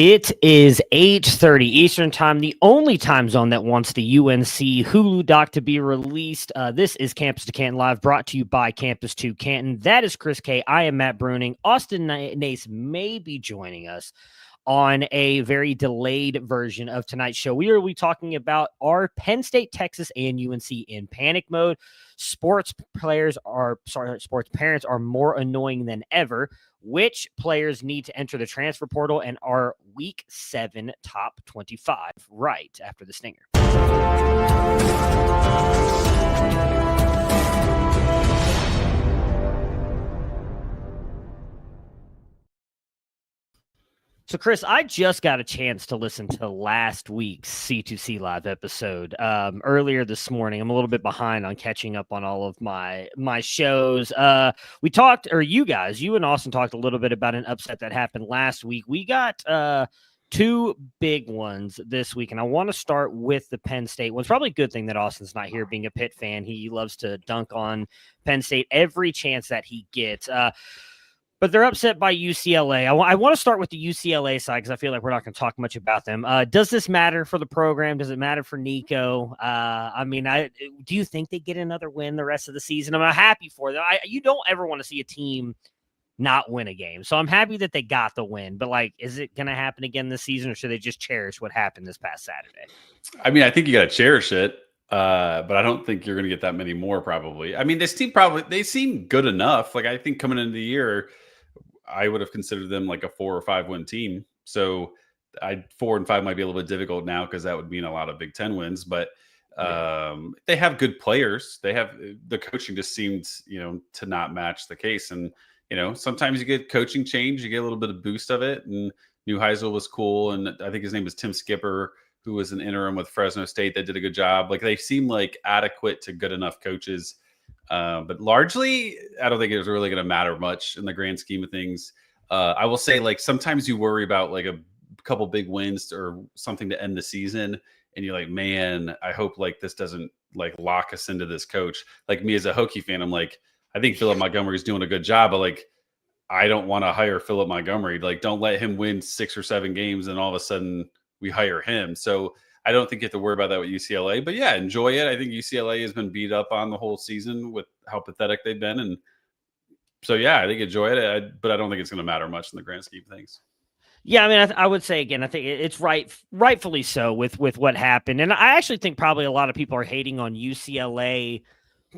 It is 8:30 Eastern Time, the only time zone that wants the UNC Hulu doc to be released. This is Campus to Canton Live, brought to you by Campus to Canton. That is Chris K. I am Matt Bruening. Austin Nace may be joining us on a very delayed version of tonight's show. We will be talking about our Penn State, Texas, and UNC in panic mode. Sports parents are more annoying than ever. Which players need to enter the transfer portal, and our Week 7 top 25 right after the stinger. So, Chris, I just got a chance to listen to last week's C2C live episode earlier this morning. I'm a little bit behind on catching up on all of my shows. We talked, or you and Austin talked a little bit about an upset that happened last week. We got two big ones this week, and I want to start with the Penn State one. It's probably a good thing that Austin's not here, being a Pitt fan. He loves to dunk on Penn State every chance that he gets. But they're upset by UCLA. I want to start with the UCLA side because I feel like we're not going to talk much about them. Does this matter for the program? Does it matter for Nico? Do you think they get another win the rest of the season? I'm happy for them. You don't ever want to see a team not win a game. So I'm happy that they got the win. But, is it going to happen again this season, or should they just cherish what happened this past Saturday? I think you got to cherish it. But I don't think you're going to get that many more probably. This team they seem good enough. I think coming into the year, I would have considered them like a 4 or 5 win team. So 4 and 5 might be a little bit difficult now because that would mean a lot of Big Ten wins. But they have good players. They have the coaching just seemed to not match the case. And sometimes you get coaching change, you get a little bit of boost of it. And Neuheisel was cool, and I think his name was Tim Skipper, who was an interim with Fresno State that did a good job. They seem like adequate to good enough coaches. But largely, I don't think it was really going to matter much in the grand scheme of things. I will say, sometimes you worry about a couple big wins or something to end the season, and you're like, man, I hope this doesn't lock us into this coach. Me as a Hokie fan, I'm like, I think Philip Montgomery is doing a good job, but I don't want to hire Philip Montgomery. Don't let him win 6 or 7 games and all of a sudden we hire him. So I don't think you have to worry about that with UCLA, but yeah, enjoy it. I think UCLA has been beat up on the whole season with how pathetic they've been. And so, yeah, I think enjoy it, but I don't think it's going to matter much in the grand scheme of things. Yeah, I would say, again, I think it's rightfully so with what happened. And I actually think probably a lot of people are hating on UCLA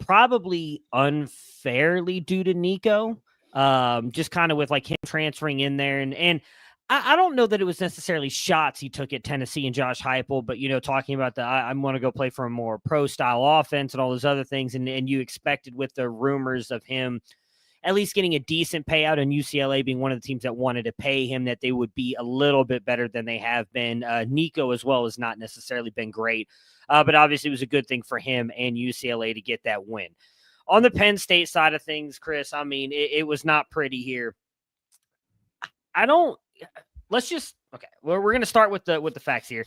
probably unfairly due to Nico, just kind of with him transferring in there. And I don't know that it was necessarily shots he took at Tennessee and Josh Heupel, but, talking about I'm going to go play for a more pro-style offense and all those other things, and you expected with the rumors of him at least getting a decent payout, and UCLA being one of the teams that wanted to pay him, that they would be a little bit better than they have been. Nico as well has not necessarily been great, but obviously it was a good thing for him and UCLA to get that win. On the Penn State side of things, Chris, it was not pretty here. We're going to start with the facts here.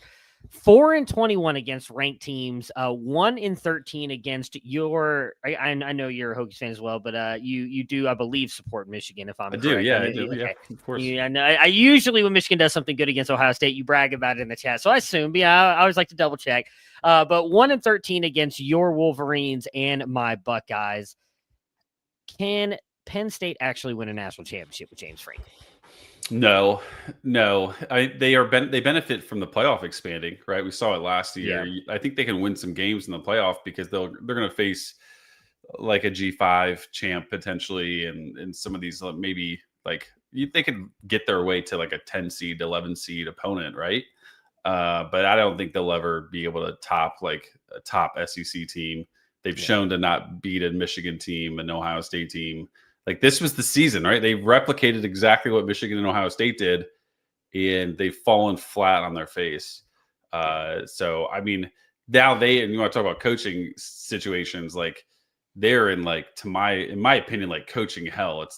4-21 against ranked teams, 1-13 against your. I know you're a Hokies fan as well, but you do, I believe, support Michigan. If I'm correct. I do. Okay. Yeah, of course. I usually, when Michigan does something good against Ohio State, you brag about it in the chat. So I assume, I always like to double check. But 1-13 against your Wolverines and my Buckeyes. Can Penn State actually win a national championship with James Franklin? No. They benefit from the playoff expanding, right? We saw it last year. Yeah. I think they can win some games in the playoff because they're going to face a G5 champ potentially, and some of these maybe they could get their way to a 10 seed, 11 seed opponent, right? But I don't think they'll ever be able to top a top SEC team. They've shown to not beat a Michigan team, an Ohio State team. This was the season, right? They replicated exactly what Michigan and Ohio State did, and they've fallen flat on their face. Now and you want to talk about coaching situations, they're in in my opinion, coaching hell. It's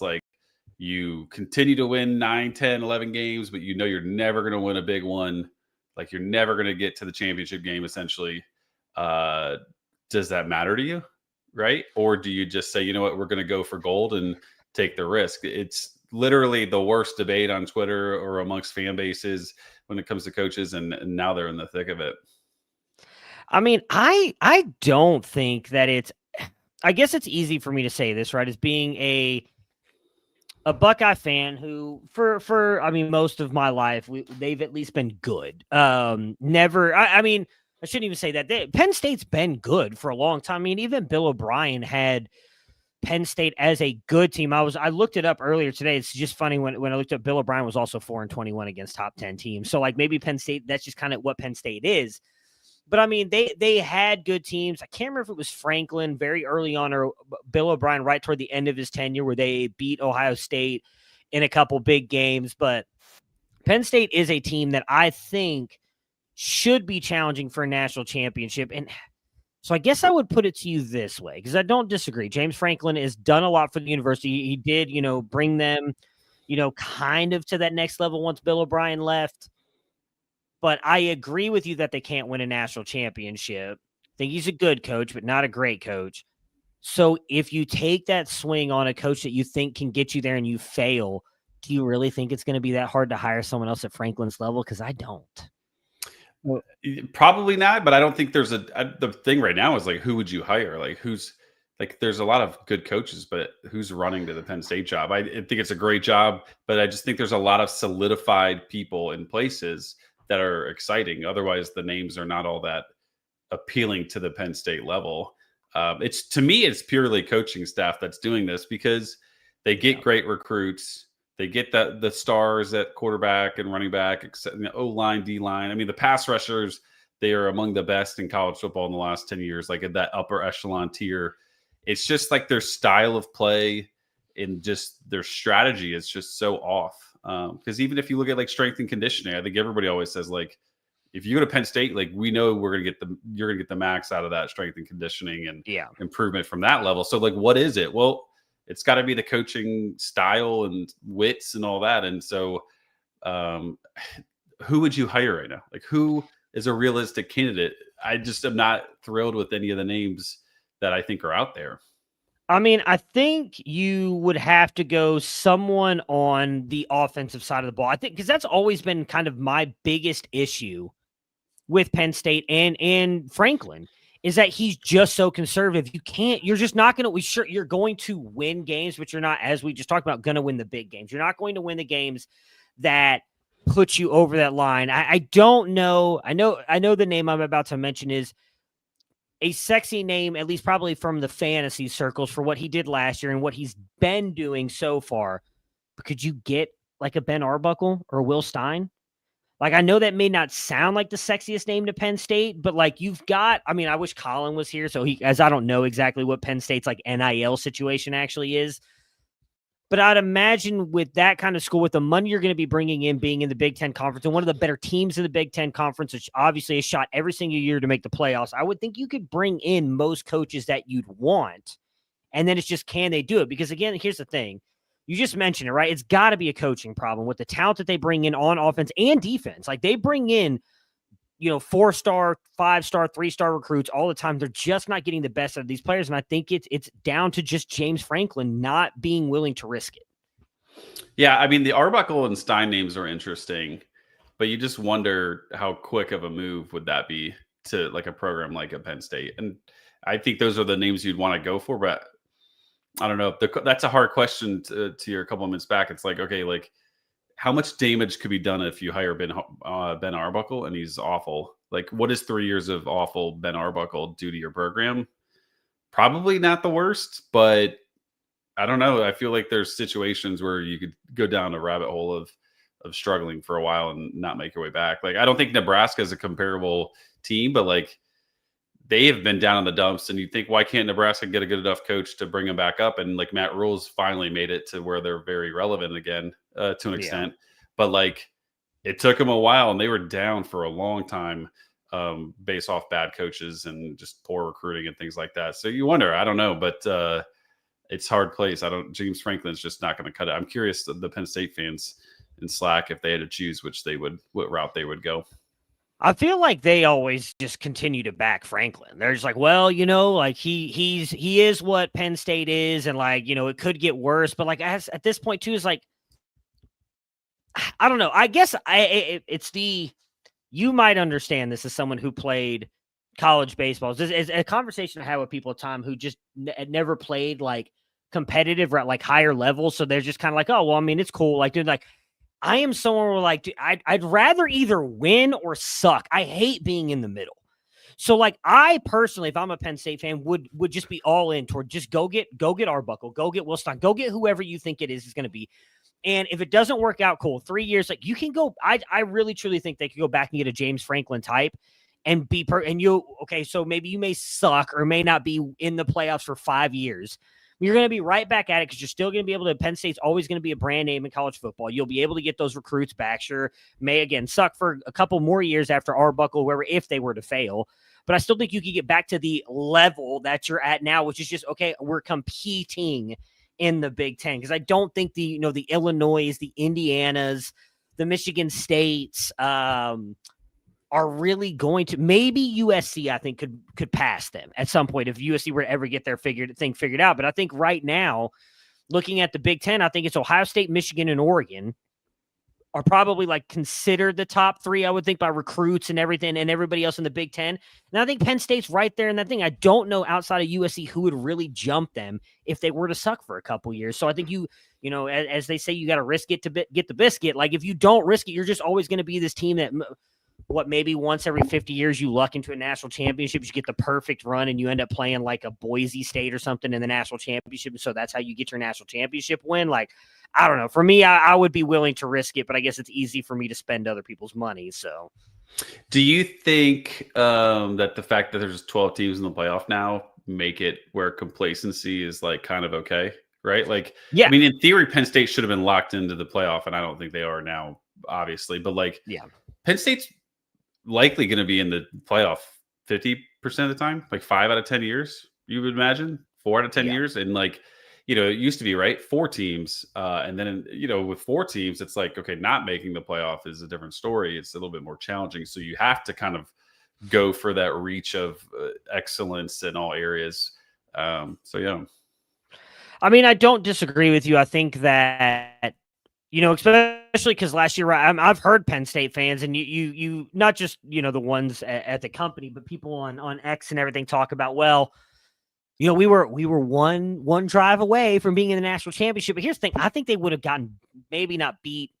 you continue to win 9, 10, 11 games, but you're never going to win a big one. You're never going to get to the championship game, essentially. Does that matter to you? Right? Or do you just say, you know what, we're going to go for gold and take the risk? It's literally the worst debate on Twitter or amongst fan bases when it comes to coaches, and now they're in the thick of it. I mean, I don't think that it's. I guess it's easy for me to say this, right? As being a Buckeye fan who, for I mean, most of my life, they've at least been good. Never. I mean, I shouldn't even say that. Penn State's been good for a long time. I mean, even Bill O'Brien had Penn State as a good team. I looked it up earlier today. It's just funny when I looked up, Bill O'Brien was also 4-21 against top 10 teams. So like maybe Penn State, that's just kind of what Penn State is. But I mean, they had good teams. I can't remember if it was Franklin very early on or Bill O'Brien right toward the end of his tenure where they beat Ohio State in a couple big games. But Penn State is a team that I think should be challenging for a national championship. And so I guess I would put it to you this way, because I don't disagree. James Franklin has done a lot for the university. He did, bring them, kind of to that next level once Bill O'Brien left. But I agree with you that they can't win a national championship. I think he's a good coach, but not a great coach. So if you take that swing on a coach that you think can get you there and you fail, do you really think it's going to be that hard to hire someone else at Franklin's level? Because I don't. Well, probably not, but I don't think there's the thing right now is like, who would you hire? Like there's a lot of good coaches, but who's running to the Penn State job? I think it's a great job, but I just think there's a lot of solidified people in places that are exciting. Otherwise, the names are not all that appealing to the Penn State level. To me, it's purely coaching staff that's doing this because they get great recruits. They get the stars at quarterback and running back, O-line, D-line. I mean, the pass rushers, they are among the best in college football in the last 10 years, like at that upper echelon tier. It's just like their style of play and just their strategy is just so off. Because even if you look at like strength and conditioning, I think everybody always says like, if you go to Penn State, like we know you're gonna get the max out of that strength and conditioning and improvement from that level. So like, what is it? Well, it's got to be the coaching style and wits and all that. And so, who would you hire right now? Like, who is a realistic candidate? I just am not thrilled with any of the names that I think are out there. I mean, I think you would have to go someone on the offensive side of the ball. I think because that's always been kind of my biggest issue with Penn State and Franklin is that he's just so conservative. You're just not going to, you're going to win games, but you're not, as we just talked about, going to win the big games. You're not going to win the games that put you over that line. I don't know. I know the name I'm about to mention is a sexy name, at least probably from the fantasy circles for what he did last year and what he's been doing so far. But could you get like a Ben Arbuckle or Will Stein? Like, I know that may not sound like the sexiest name to Penn State, but like I wish Colin was here. So as I don't know exactly what Penn State's like NIL situation actually is. But I'd imagine with that kind of school, with the money you're going to be bringing in, being in the Big Ten Conference and one of the better teams in the Big Ten Conference, which obviously is shot every single year to make the playoffs, I would think you could bring in most coaches that you'd want. And then it's just, can they do it? Because again, here's the thing. You just mentioned it, right? It's got to be a coaching problem with the talent that they bring in on offense and defense. Like they bring in, 4-star, 5-star, 3-star recruits all the time. They're just not getting the best out of these players. And I think it's down to just James Franklin not being willing to risk it. Yeah. I mean, the Arbuckle and Stein names are interesting, but you just wonder how quick of a move would that be to like a program like a Penn State. And I think those are the names you'd want to go for, but I don't know. That's a hard question to your couple of minutes back. It's like, okay, like how much damage could be done if you hire Ben Arbuckle and he's awful? Like, what is 3 years of awful Ben Arbuckle do to your program? Probably not the worst, but I don't know. I feel like there's situations where you could go down a rabbit hole of struggling for a while and not make your way back. Like, I don't think Nebraska is a comparable team, but like they have been down in the dumps, and you think, why can't Nebraska get a good enough coach to bring them back up? And like Matt Rule's finally made it to where they're very relevant again to an extent. But like it took them a while, and they were down for a long time based off bad coaches and just poor recruiting and things like that. So you wonder, I don't know, but it's hard place. James Franklin's just not going to cut it. I'm curious the Penn State fans in Slack, if they had to choose what route they would go. I feel like they always just continue to back Franklin. They're just like, well, like he is what Penn State is, and like, it could get worse. But like at this point too, is like I don't know. I guess it's you might understand this as someone who played college baseball. It's a conversation I had with people at the time who just never played like competitive or at like higher levels. So they're just kind of like, oh, well, I mean, it's cool. Like, dude, like I am someone where like, dude, I'd rather either win or suck. I hate being in the middle. So like I personally, if I'm a Penn State fan, would just be all in toward just go get Arbuckle, go get Wilstein, go get whoever you think it is going to be. And if it doesn't work out, cool. 3 years, like you can go. I really truly think they could go back and get a James Franklin type and be okay. So maybe you may suck or may not be in the playoffs for 5 years. You're going to be right back at it because you're still going to be able to. Penn State's always going to be a brand name in college football. You'll be able to get those recruits back. Sure, may again suck for a couple more years after Arbuckle, wherever if they were to fail. But I still think you could get back to the level that you're at now, which is just okay. We're competing in the Big Ten because I don't think the Illinois, the Indianas, the Michigan States are really going to. Maybe USC I think could pass them at some point if USC were to ever get their thing figured out. But I think right now, looking at the Big Ten, I think it's Ohio State, Michigan, and Oregon are probably like considered the top 3, I would think, by recruits and everything and everybody else in the Big Ten. And I think Penn State's right there in that thing. I don't know outside of USC who would really jump them if they were to suck for a couple years. So I think you know, as they say, you got to risk it to get the biscuit. Like if you don't risk it, you're just always going to be this team that maybe once every 50 years you luck into a national championship, you get the perfect run and you end up playing like a Boise State or something in the national championship. So that's how you get your national championship win. Like, I don't know. For me, I would be willing to risk it, but I guess it's easy for me to spend other people's money. So do you think that the fact that there's 12 teams in the playoff now make it where complacency is like kind of okay, right? Like, yeah. I mean, in theory, Penn State should have been locked into the playoff, and I don't think they are now, obviously. But like, yeah, Penn State's likely going to be in the playoff 50% of the time, like 5 out of 10 years, you would imagine 4 out of 10 years. And like, you know, it used to be, right, 4 teams. And then, you know, with 4 teams, it's like, okay, not making the playoff is a different story. It's a little bit more challenging. So you have to kind of go for that reach of excellence in all areas. So, yeah. I mean, I don't disagree with you. I think that, you know, especially because last year I've heard Penn State fans and you not just, you know, the ones at the company, but people on X and everything talk about, well, you know, we were one drive away from being in the national championship. But here's the thing. I think they would have gotten maybe not beat.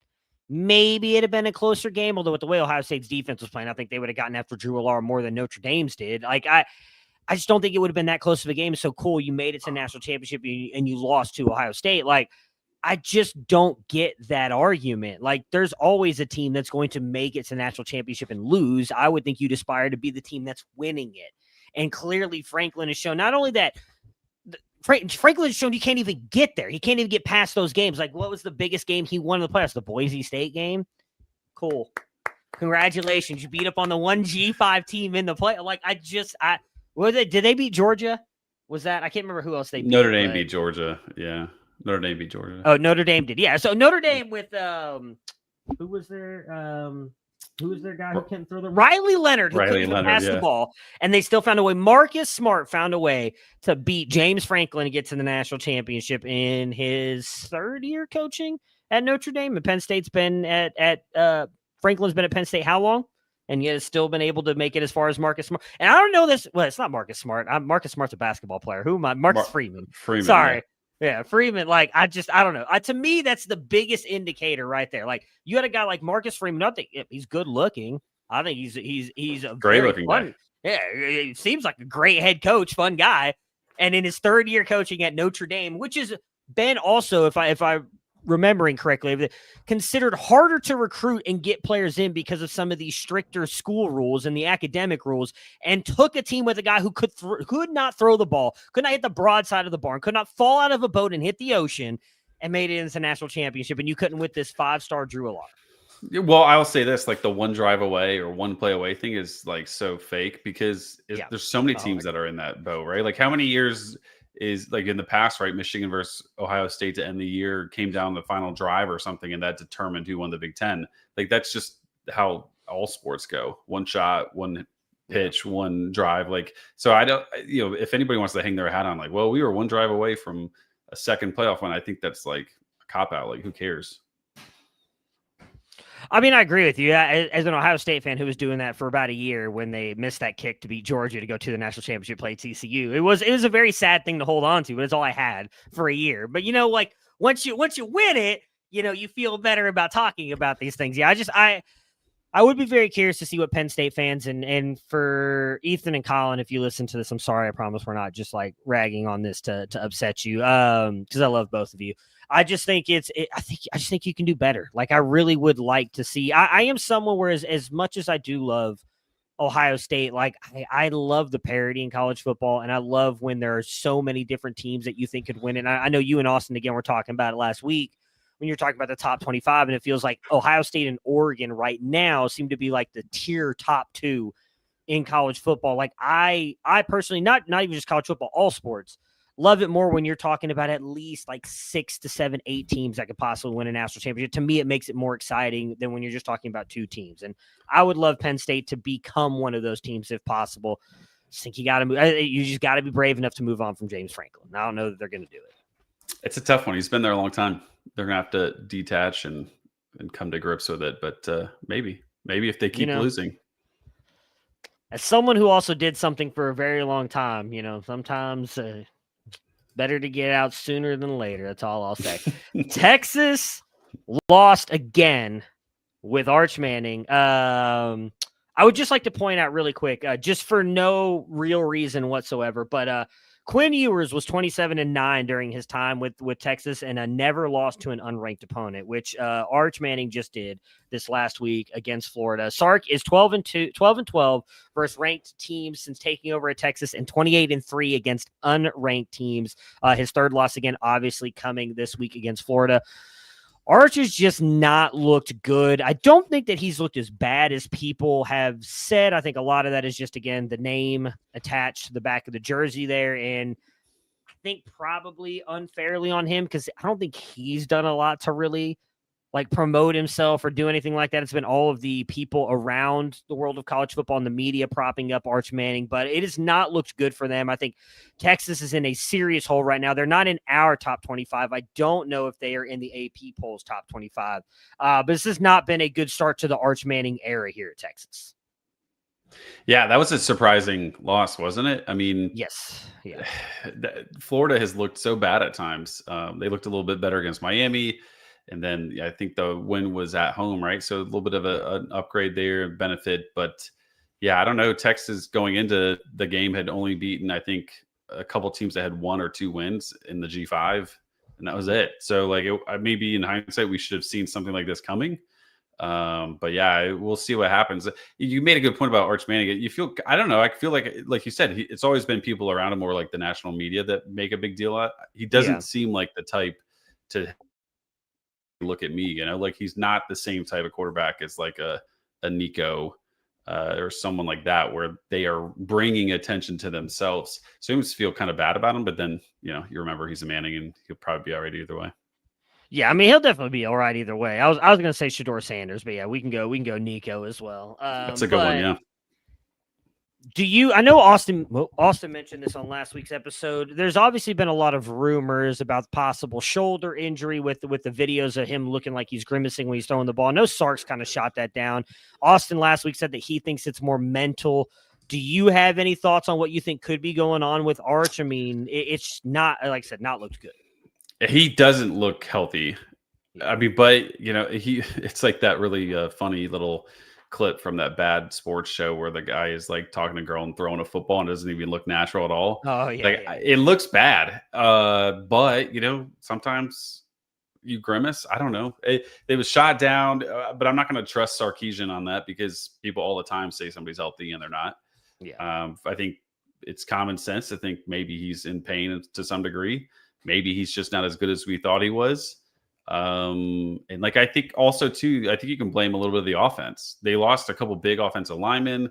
Maybe it'd have been a closer game. Although with the way Ohio State's defense was playing, I think they would have gotten after Drew Allar more than Notre Dame's did. Like I just don't think it would have been that close of a game. So cool. You made it to the national championship and you lost to Ohio State. Like, I just don't get that argument. Like, there's always a team that's going to make it to the national championship and lose. I would think you'd aspire to be the team that's winning it. And clearly Franklin has shown not only that Franklin has shown you can't even get there. He can't even get past those games. Like, what was the biggest game he won in the playoffs? The Boise State game? Cool. Congratulations. You beat up on the 1G5 team in the play. Like, did they beat Georgia? Was that, I can't remember who else they beat. Notre Dame beat Georgia. Yeah. Notre Dame beat Georgia. Oh, Notre Dame did. Yeah. So Notre Dame with, who was their guy who couldn't throw the Riley Leonard, who couldn't even pass the ball, and they still found a way. Marcus Smart found a way to beat James Franklin and get to the national championship in his 3rd year coaching at Notre Dame. And Penn State's been Franklin's been at Penn State how long? And yet has still been able to make it as far as Marcus Smart. And I don't know this. Well, it's not Marcus Smart. Marcus Smart's a basketball player. Who am I? Marcus Freeman. Sorry. Yeah, Freeman, like, I don't know. To me, that's the biggest indicator right there. Like, you had a guy like Marcus Freeman. I think he's good looking. I think he's a great looking guy. Yeah, he seems like a great head coach, fun guy. And in his 3rd year coaching at Notre Dame, which has been also, if I remembering correctly, considered harder to recruit and get players in because of some of these stricter school rules and the academic rules, and took a team with a guy who could not throw the ball, could not hit the broadside of the barn, could not fall out of a boat and hit the ocean, and made it into the national championship. And you couldn't with this 5-star Drew Allar. Well, I'll say this, like the one drive away or one play away thing is like so fake because there's so many teams that are in that boat, right? Like how many years is like in the past, right? Michigan versus Ohio State to end the year came down the final drive or something, and that determined who won the Big Ten. Like that's just how all sports go. One shot, one pitch, one drive. Like, so I don't, you know, if anybody wants to hang their hat on like, well, we were one drive away from a second playoff win, I think that's like a cop out. Like, who cares? I mean, I agree with you. As an Ohio State fan who was doing that for about a year when they missed that kick to beat Georgia to go to the national championship, play TCU, it was a very sad thing to hold on to, but it's all I had for a year. But like once you win it, you feel better about talking about these things. Yeah, I would be very curious to see what Penn State fans and for Ethan and Colin, if you listen to this, I'm sorry. I promise we're not just like ragging on this to upset you. Because I love both of you. I just think I just think you can do better. Like I really would like to see. I am someone where as much as I do love Ohio State, like I love the parity in college football, and I love when there are so many different teams that you think could win. And I know you and Austin again were talking about it last week when you're talking about the top 25, and it feels like Ohio State and Oregon right now seem to be like the tier top 2 in college football. Like I personally, not even just college football, all sports, love it more when you're talking about at least like 6 to 7, 8 teams that could possibly win a national championship. To me, it makes it more exciting than when you're just talking about 2 teams. And I would love Penn State to become one of those teams if possible. I just think you just got to be brave enough to move on from James Franklin. I don't know that they're going to do it. It's a tough one. He's been there a long time. They're gonna have to detach and come to grips with it. But maybe if they keep losing. As someone who also did something for a very long time, sometimes better to get out sooner than later. That's all I'll say. Texas lost again with Arch Manning. I would just like to point out really quick, just for no real reason whatsoever, but Quinn Ewers was 27-9 during his time with Texas and never lost to an unranked opponent, which Arch Manning just did this last week against Florida. Sark is 12-12 versus ranked teams since taking over at Texas, and 28-3 against unranked teams. His third loss again, obviously coming this week against Florida. Arch has just not looked good. I don't think that he's looked as bad as people have said. I think a lot of that is just, again, the name attached to the back of the jersey there. And I think probably unfairly on him because I don't think he's done a lot to really like promote himself or do anything like that. It's been all of the people around the world of college football and the media propping up Arch Manning, but it has not looked good for them. I think Texas is in a serious hole right now. They're not in our top 25. I don't know if they are in the AP polls top 25, but this has not been a good start to the Arch Manning era here at Texas. Yeah, that was a surprising loss, wasn't it? I mean, yes. Yeah. Florida has looked so bad at times. They looked a little bit better against Miami. And then I think the win was at home, right? So a little bit of an upgrade there, benefit. But yeah, I don't know. Texas going into the game had only beaten, I think, a couple teams that had 1 or 2 wins in the G5, and that was it. So like maybe in hindsight, we should have seen something like this coming. But yeah, we'll see what happens. You made a good point about Arch Manning. You feel, I don't know. I feel like you said, it's always been people around him or like the national media that make a big deal out. He doesn't seem like the type to look at me, like he's not the same type of quarterback as like a Nico or someone like that, where they are bringing attention to themselves. So you must feel kind of bad about him, but then, you remember he's a Manning and he'll probably be all right either way. Yeah, I mean, he'll definitely be all right either way. I was going to say Shedeur Sanders, but yeah, we can go Nico as well. That's a good one, yeah. I know Austin mentioned this on last week's episode. There's obviously been a lot of rumors about possible shoulder injury with the videos of him looking like he's grimacing when he's throwing the ball. I know Sark's kind of shot that down. Austin last week said that he thinks it's more mental. Do you have any thoughts on what you think could be going on with Arch? I mean, it's not, like I said, not looked good. He doesn't look healthy. I mean, but it's like that really funny little clip from that bad sports show where the guy is like talking to a girl and throwing a football and doesn't even look natural at all. Oh yeah, like, it looks bad. But sometimes you grimace. I don't know. It was shot down, but I'm not going to trust Sarkisian on that because people all the time say somebody's healthy and they're not. Yeah. I think it's common sense to think maybe he's in pain to some degree. Maybe he's just not as good as we thought he was. And like, I think also too, I think you can blame a little bit of the offense. They lost a couple big offensive linemen.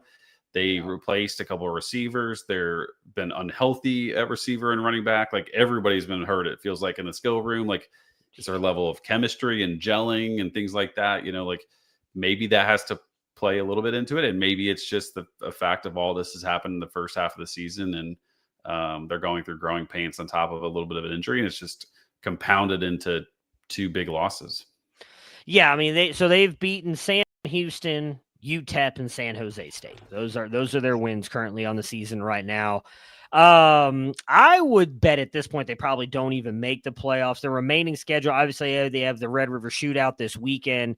They replaced a couple of receivers. They're been unhealthy at receiver and running back. Like everybody's been hurt. It feels like in the skill room, like is there a level of chemistry and gelling and things like that? Like maybe that has to play a little bit into it. And maybe it's just the fact of all this has happened in the first half of the season. And they're going through growing pains on top of a little bit of an injury. And it's just compounded into 2 big losses. Yeah, I mean they've beaten Sam Houston, UTEP, and San Jose State. Those are their wins currently on the season right now. I would bet at this point they probably don't even make the playoffs. The remaining schedule, obviously, they have the Red River Shootout this weekend.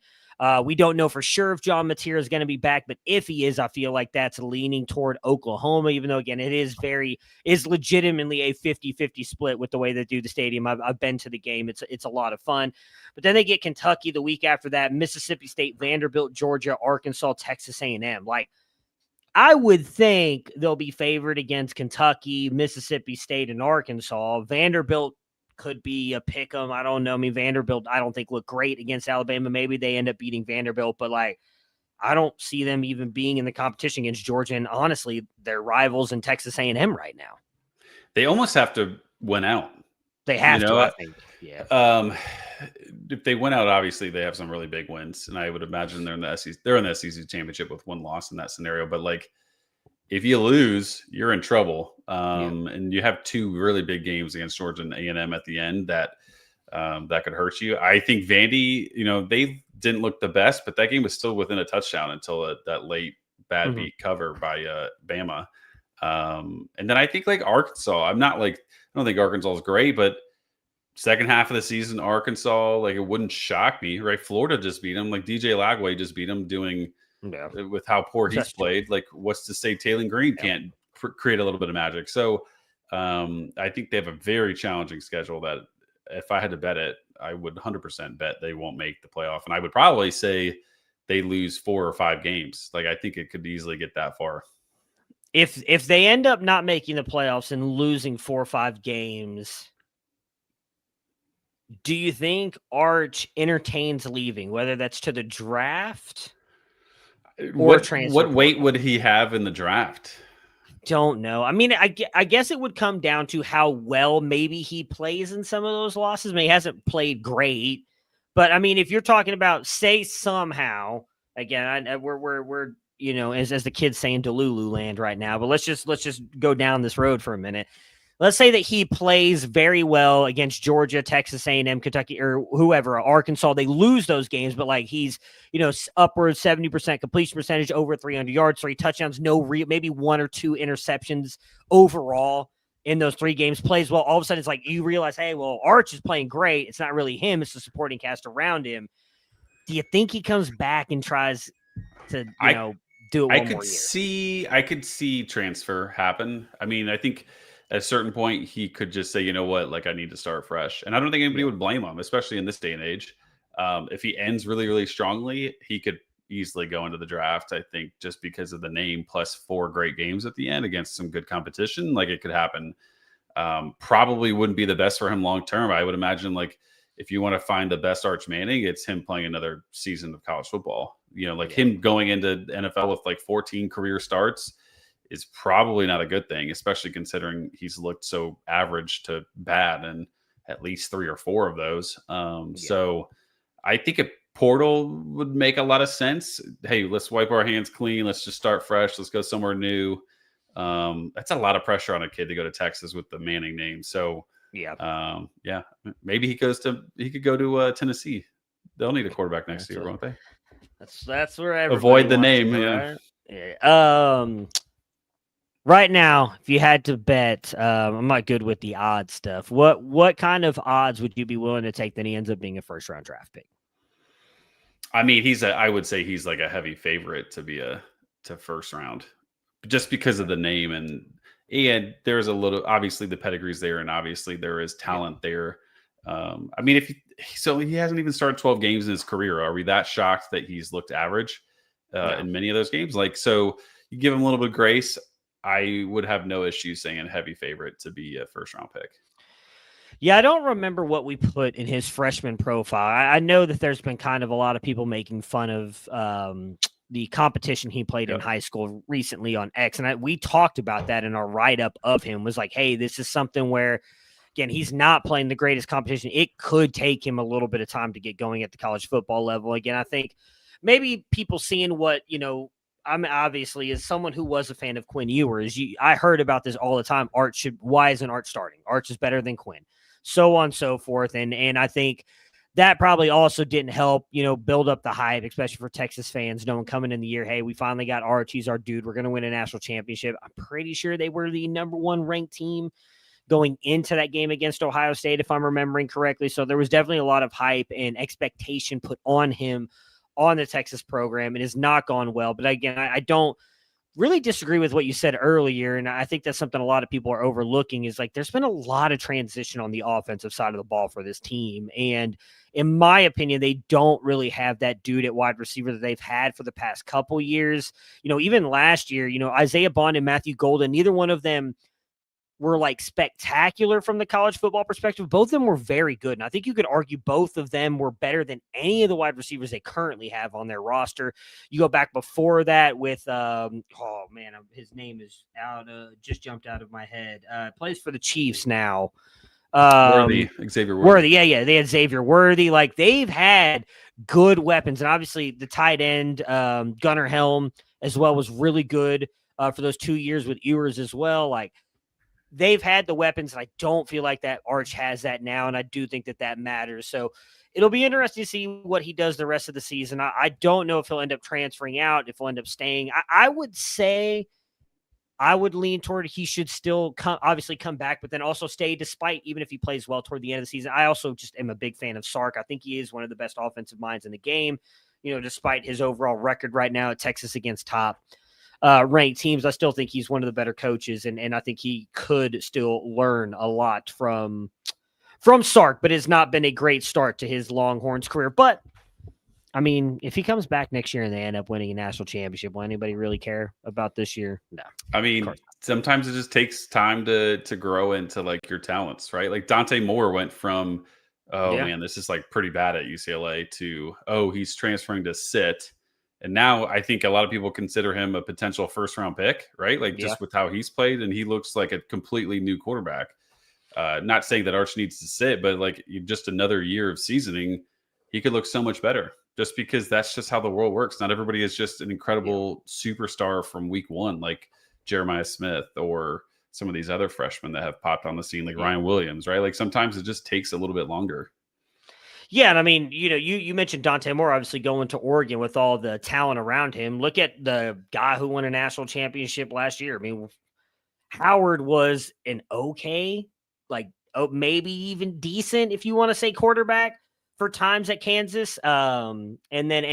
We don't know for sure if John Mateer is going to be back, but if he is, I feel like that's leaning toward Oklahoma, even though, again, it is legitimately a 50-50 split with the way they do the stadium. I've been to the game. It's a lot of fun. But then they get Kentucky the week after that, Mississippi State, Vanderbilt, Georgia, Arkansas, Texas A&M. Like, I would think they'll be favored against Kentucky, Mississippi State, and Arkansas. Vanderbilt could be a pick 'em. I don't know. I mean, Vanderbilt, I don't think looked great against Alabama. Maybe they end up beating Vanderbilt, but like, I don't see them even being in the competition against Georgia. And honestly, they're rivals in Texas A&M right now. They almost have to win out. They have to, I think. Yeah. If they win out, obviously they have some really big wins, and I would imagine they're in the SEC. They're in the SEC championship with one loss in that scenario. But like, if you lose, you're in trouble. And you have two really big games against Georgia and A&M at the end that could hurt you. I think Vandy, they didn't look the best, but that game was still within a touchdown until that late bad beat cover by Bama. And then I think like Arkansas, I don't think Arkansas is great, but second half of the season, Arkansas, like it wouldn't shock me, right? Florida just beat them. Like DJ Lagway just beat them doing with how poor he's played. Like what's to say Taylor Green can't create a little bit of magic? So I think they have a very challenging schedule that if I had to bet it, I would 100% bet they won't make the playoff. And I would probably say they lose 4 or 5 games. Like I think it could easily get that far. If they end up not making the playoffs and losing 4 or 5 games, do you think Arch entertains leaving, whether that's to the draft or transfer? What weight would he have in the draft? Don't know. I mean, I guess it would come down to how well maybe he plays in some of those losses. I mean, he hasn't played great, but I mean, if you're talking about say somehow, again, we're as the kids say in Delulu land right now, but let's just go down this road for a minute. Let's say that he plays very well against Georgia, Texas A&M, Kentucky, or whoever, Arkansas. They lose those games, but like he's, upward 70% completion percentage, over 300 yards, 3 touchdowns, maybe 1 or 2 interceptions overall in those 3 games. Plays well. All of a sudden, it's like you realize, hey, well, Arch is playing great. It's not really him; it's the supporting cast around him. Do you think he comes back and tries to, do it one more year? I could see transfer happen. I mean, I think at a certain point, he could just say, you know what, like I need to start fresh. And I don't think anybody would blame him, especially in this day and age. If he ends really, really strongly, he could easily go into the draft, I think, just because of the name plus 4 great games at the end against some good competition. Like it could happen. Probably wouldn't be the best for him long term. I would imagine like if you want to find the best Arch Manning, it's him playing another season of college football. Him going into NFL with like 14 career starts is probably not a good thing, especially considering he's looked so average to bad in at least 3 or 4 of those. So I think a portal would make a lot of sense. Hey, let's wipe our hands clean. Let's just start fresh. Let's go somewhere new. That's a lot of pressure on a kid to go to Texas with the Manning name. So maybe he could go to Tennessee. They'll need a quarterback next year, won't they? That's where everybody avoid the name. Right now, if you had to bet, I'm not good with the odds stuff. What kind of odds would you be willing to take that he ends up being a first-round draft pick? I mean, I would say he's like a heavy favorite to be to first round, just because of the name and there's a little, obviously the pedigree's there, and obviously there is talent there. I mean, he hasn't even started 12 games in his career. Are we that shocked that he's looked average in many of those games? Like, so you give him a little bit of grace. I would have no issue saying a heavy favorite to be a first round pick. Yeah, I don't remember what we put in his freshman profile. I know that there's been kind of a lot of people making fun of the competition he played in high school recently on X. And we talked about that in our write-up of him, was like, hey, this is something where, again, he's not playing the greatest competition. It could take him a little bit of time to get going at the college football level. Again, I think maybe people seeing what, I'm obviously, as someone who was a fan of Quinn Ewers, I heard about this all the time. Why isn't Arch starting? Arch is better than Quinn, so on and so forth. And I think that probably also didn't help, build up the hype, especially for Texas fans, knowing coming in the year, hey, we finally got Arch. He's our dude. We're going to win a national championship. I'm pretty sure they were the number one ranked team going into that game against Ohio State, if I'm remembering correctly. So there was definitely a lot of hype and expectation put on him on the Texas program. It has not gone well. But again, I don't really disagree with what you said earlier. And I think that's something a lot of people are overlooking is like, there's been a lot of transition on the offensive side of the ball for this team. And in my opinion, they don't really have that dude at wide receiver that they've had for the past couple years. Even last year, Isaiah Bond and Matthew Golden, neither one of them were like spectacular from the college football perspective. Both of them were very good. And I think you could argue both of them were better than any of the wide receivers they currently have on their roster. You go back before that with, his name is just jumped out of my head. Plays for the Chiefs now. Xavier Worthy. Yeah. They had Xavier Worthy. Like they've had good weapons. And obviously the tight end, Gunnar Helm as well was really good for those 2 years with Ewers as well. Like, they've had the weapons, and I don't feel like that Arch has that now, and I do think that matters. So it'll be interesting to see what he does the rest of the season. I don't know if he'll end up transferring out, if he'll end up staying. I would say I would lean toward he should still obviously come back, but then also stay despite even if he plays well toward the end of the season. I also just am a big fan of Sark. I think he is one of the best offensive minds in the game, despite his overall record right now at Texas against top ranked teams. I still think he's one of the better coaches, and I think he could still learn a lot from Sark, but it's not been a great start to his Longhorns career. But I mean, if he comes back next year and they end up winning a national championship, will anybody really care about this year? No. I mean, sometimes it just takes time to grow into like your talents, right? Like Dante Moore went from, man, this is like pretty bad at UCLA to, he's transferring to sit. And now I think a lot of people consider him a potential first-round pick, right? Like just with how he's played, and he looks like a completely new quarterback. Not saying that Arch needs to sit, but like just another year of seasoning, he could look so much better just because that's just how the world works. Not everybody is just an incredible superstar from week one, like Jeremiah Smith or some of these other freshmen that have popped on the scene, like Ryan Williams, right? Like sometimes it just takes a little bit longer. Yeah, and I mean, you mentioned Dante Moore obviously going to Oregon with all the talent around him. Look at the guy who won a national championship last year. I mean, Howard was an okay, like maybe even decent, if you want to say quarterback for times at Kansas, and then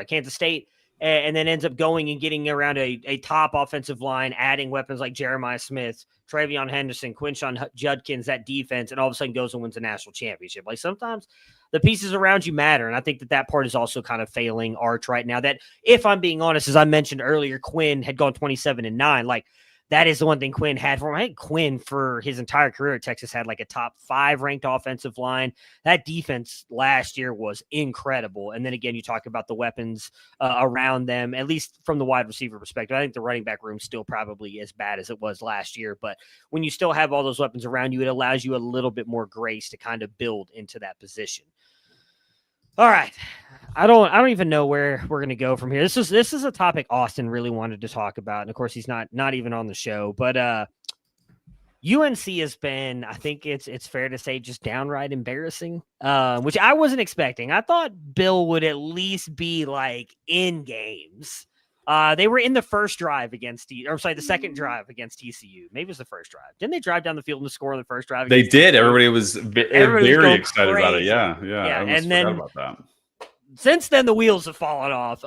Kansas State, and then ends up going and getting around a top offensive line, adding weapons like Jeremiah Smith, Travion Henderson, Quinshon Judkins, that defense, and all of a sudden goes and wins a national championship. Like sometimes the pieces around you matter. And I think that part is also kind of failing Arch right now. That, if I'm being honest, as I mentioned earlier, Quinn had gone 27-9. Like that is the one thing Quinn had for him. I think Quinn for his entire career at Texas had like a top 5 ranked offensive line. That defense last year was incredible. And then again, you talk about the weapons around them, at least from the wide receiver perspective. I think the running back room still probably as bad as it was last year. But when you still have all those weapons around you, it allows you a little bit more grace to kind of build into that position. All right. I don't even know where we're going to go from here. This is a topic Austin really wanted to talk about. And of course he's not even on the show, but UNC has been, I think it's fair to say, just downright embarrassing, which I wasn't expecting. I thought Bill would at least be like in games. They were in the first drive the second drive against TCU. Maybe it was the first drive. Didn't they drive down the field and score on the first drive? They did. Everybody was very excited about it. Yeah. I almost forgot about that. Since then, the wheels have fallen off.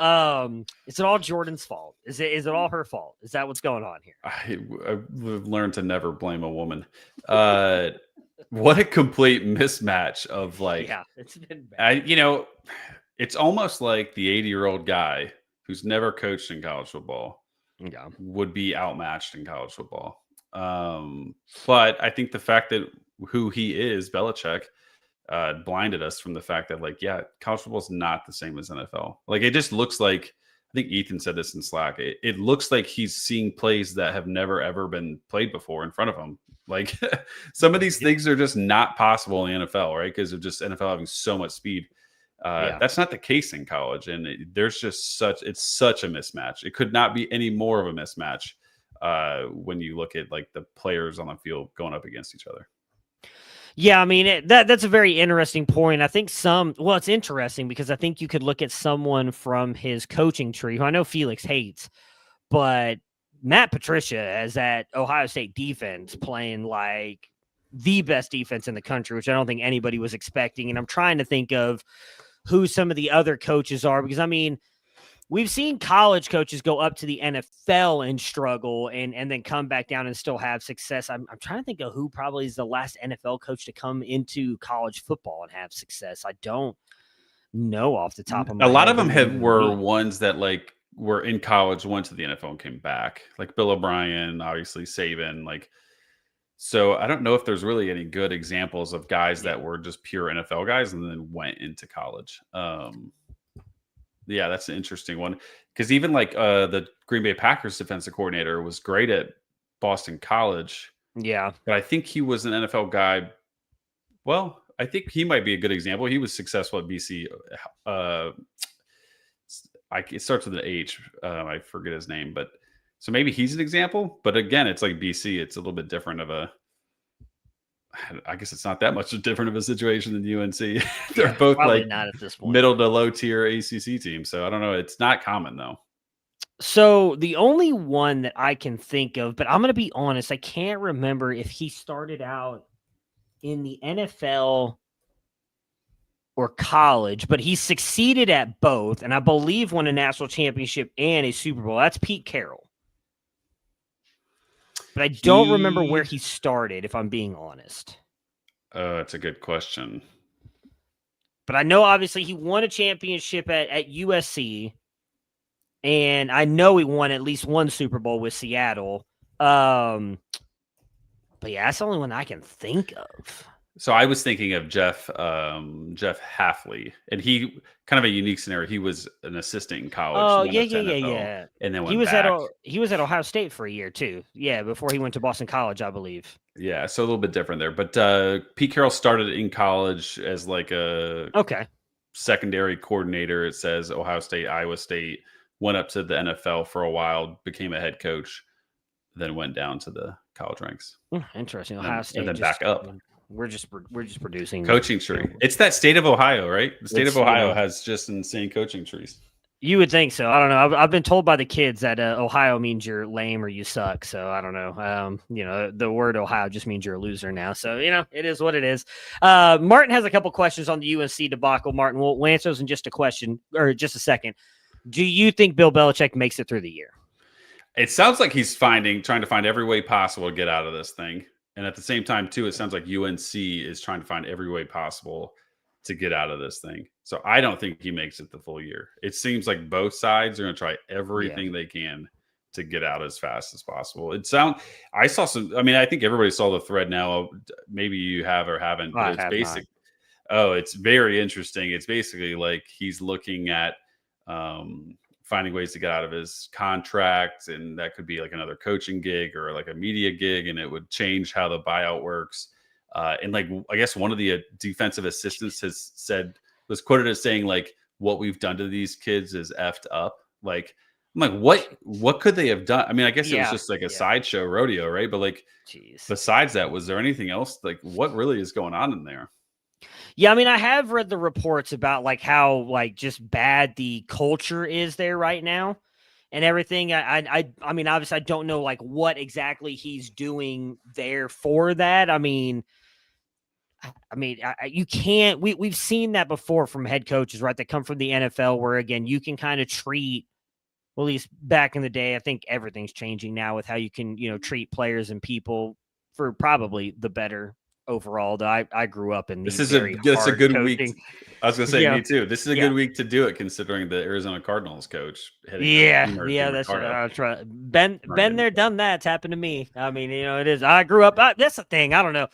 Is it all Jordan's fault? Is it all her fault? Is that what's going on here? I've learned to never blame a woman. What a complete mismatch of like, it's been bad. It's almost like the 80-year-old guy who's never coached in college football would be outmatched in college football. But I think the fact that who he is, Belichick, blinded us from the fact that college football is not the same as NFL. Like it just looks like, I think Ethan said this in Slack, it looks like he's seeing plays that have never ever been played before in front of him. Like some of these things are just not possible in the NFL, right? Because of just NFL having so much speed. That's not the case in college, and there's just it's such a mismatch. It could not be any more of a mismatch when you look at like the players on the field going up against each other. Yeah, I mean, that's a very interesting point. I think it's interesting because I think you could look at someone from his coaching tree, who I know Felix hates, but Matt Patricia is that Ohio State defense playing like the best defense in the country, which I don't think anybody was expecting. And I'm trying to think of who some of the other coaches are, because I mean, we've seen college coaches go up to the NFL and struggle and then come back down and still have success. I'm trying to think of who probably is the last NFL coach to come into college football and have success. I don't know off the top of my A lot head of them were ones that like were in college, went to the NFL and came back, like Bill O'Brien, obviously Saban. Like, so I don't know if there's really any good examples of guys that were just pure NFL guys and then went into college. Yeah, that's an interesting one, because even like the Green Bay Packers defensive coordinator was great at Boston College. Yeah, but I think he was an NFL guy. Well, I think he might be a good example. He was successful at BC. It starts with an H. I forget his name, but so maybe he's an example. But again, it's like BC. It's a little bit different of a. I guess it's not that much different of a situation than UNC. They're both like not at this point. Middle to low tier ACC teams. So I don't know. It's not common though. So the only one that I can think of, but I'm going to be honest, I can't remember if he started out in the NFL or college, but he succeeded at both, and I believe won a national championship and a Super Bowl. That's Pete Carroll. But I don't remember where he started, if I'm being honest. That's a good question. But I know, obviously, he won a championship at USC, and I know he won at least one Super Bowl with Seattle. But yeah, that's the only one I can think of. So I was thinking of Jeff Hafley, and he kind of a unique scenario. He was an assistant in college. Oh, yeah. And then he was at Ohio State for a year too. Yeah, before he went to Boston College, I believe. Yeah, so a little bit different there. But Pete Carroll started in college as like a secondary coordinator. It says Ohio State, Iowa State, went up to the NFL for a while, became a head coach, then went down to the college ranks. Interesting. Ohio State, and then back up. We're just producing coaching tree. It's that state of Ohio, right? The state of Ohio has just insane coaching trees. You would think so. I don't know. I've been told by the kids that Ohio means you're lame or you suck. So I don't know. The word Ohio just means you're a loser now. So, it is what it is. Martin has a couple questions on the UNC debacle. Martin, we'll answer those in just a second. Do you think Bill Belichick makes it through the year? It sounds like he's trying to find every way possible to get out of this thing. And at the same time, too, it sounds like UNC is trying to find every way possible to get out of this thing. So I don't think he makes it the full year. It seems like both sides are going to try everything they can to get out as fast as possible. I think everybody saw the thread now. Maybe you have or haven't, but it's basic. Oh, it's very interesting. It's basically like he's looking at finding ways to get out of his contract, and that could be like another coaching gig or like a media gig, and it would change how the buyout works. And like, I guess one of the defensive assistants was quoted as saying like, what we've done to these kids is effed up. Like, I'm like, what could they have done? I mean, I guess it was just like a sideshow rodeo, right? But like, besides that, was there anything else? Like, what really is going on in there? Yeah, I mean, I have read the reports about like how like just bad the culture is there right now and everything. I mean, obviously, I don't know like what exactly he's doing there for that. I mean, you can't. We've seen that before from head coaches, right? That come from the NFL, where again you can kind of treat. Well, at least back in the day, I think everything's changing now with how you can treat players and people for probably the better. Overall, I grew up in this is a good coaching week. I was gonna say me too. This is a good week to do it, considering the Arizona Cardinals coach. That's right. Been there, done that. It's happened to me. I mean, it is. I grew up. That's the thing. I don't know.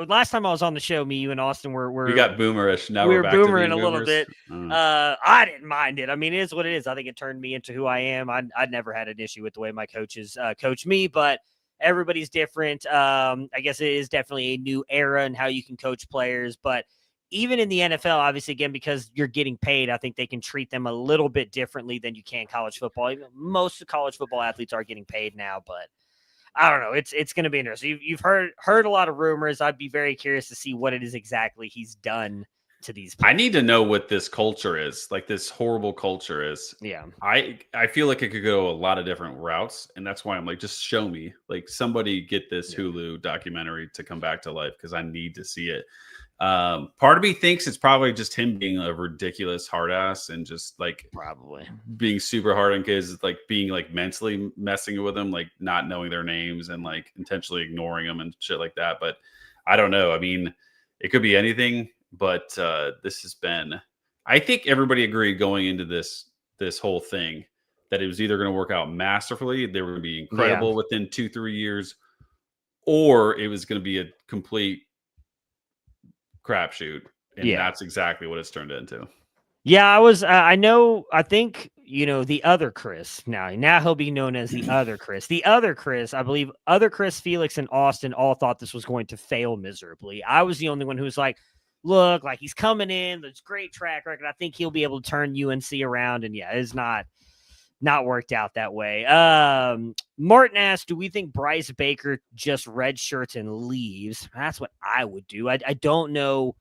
Last time I was on the show, me, you, and Austin we got boomerish. Now we're back boomering to a little bit. I didn't mind it. I mean, it is what it is. I think it turned me into who I am. I'd never had an issue with the way my coaches coach me, but. Everybody's different. I guess it is definitely a new era in how you can coach players. But even in the NFL, obviously, again, because you're getting paid, I think they can treat them a little bit differently than you can college football. Even most of college football athletes are getting paid now. But I don't know. It's going to be interesting. You've heard a lot of rumors. I'd be very curious to see what it is exactly he's done to these players. I need to know what this culture is, like this horrible culture is. Yeah. I feel like it could go a lot of different routes, and that's why I'm like, just show me. Like, somebody get this Hulu documentary to come back to life, because I need to see it. Part of me thinks it's probably just him being a ridiculous hard ass and just like probably being super hard on kids, like being like mentally messing with them, like not knowing their names and like intentionally ignoring them and shit like that. But I don't know. I mean, it could be anything, but this has been, I think everybody agreed going into this whole thing that it was either going to work out masterfully, they were going to be incredible within 2-3 years, or it was going to be a complete crapshoot, and that's exactly what it's turned into. Yeah, I think, the other Chris, now he'll be known as the other Chris. The other Chris, I believe other Chris, Felix, and Austin all thought this was going to fail miserably. I was the only one who was like, look, like he's coming in, there's great track record. I think he'll be able to turn UNC around, and it's not worked out that way. Martin asked, do we think Bryce Baker just redshirts and leaves? That's what I would do. I don't know,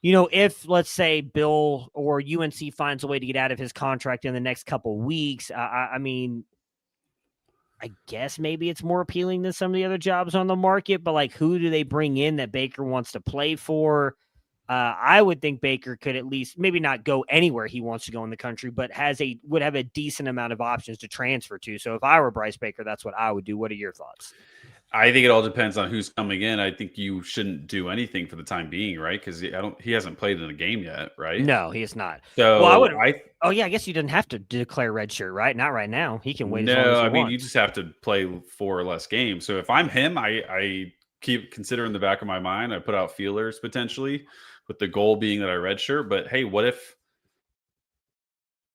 if, let's say, Bill or UNC finds a way to get out of his contract in the next couple weeks. I mean, I guess maybe it's more appealing than some of the other jobs on the market, but like, who do they bring in that Baker wants to play for? I would think Baker could at least maybe not go anywhere he wants to go in the country, but would have a decent amount of options to transfer to. So if I were Bryce Baker, that's what I would do. What are your thoughts? I think it all depends on who's coming in. I think you shouldn't do anything for the time being, right? Because he hasn't played in a game yet, right? No, he is not. So I guess you didn't have to declare redshirt, right? Not right now. He can wait. No, I mean, you just have to play 4 or less games. So if I'm him, I keep considering the back of my mind. I put out feelers potentially, with the goal being that I redshirt. But hey, what if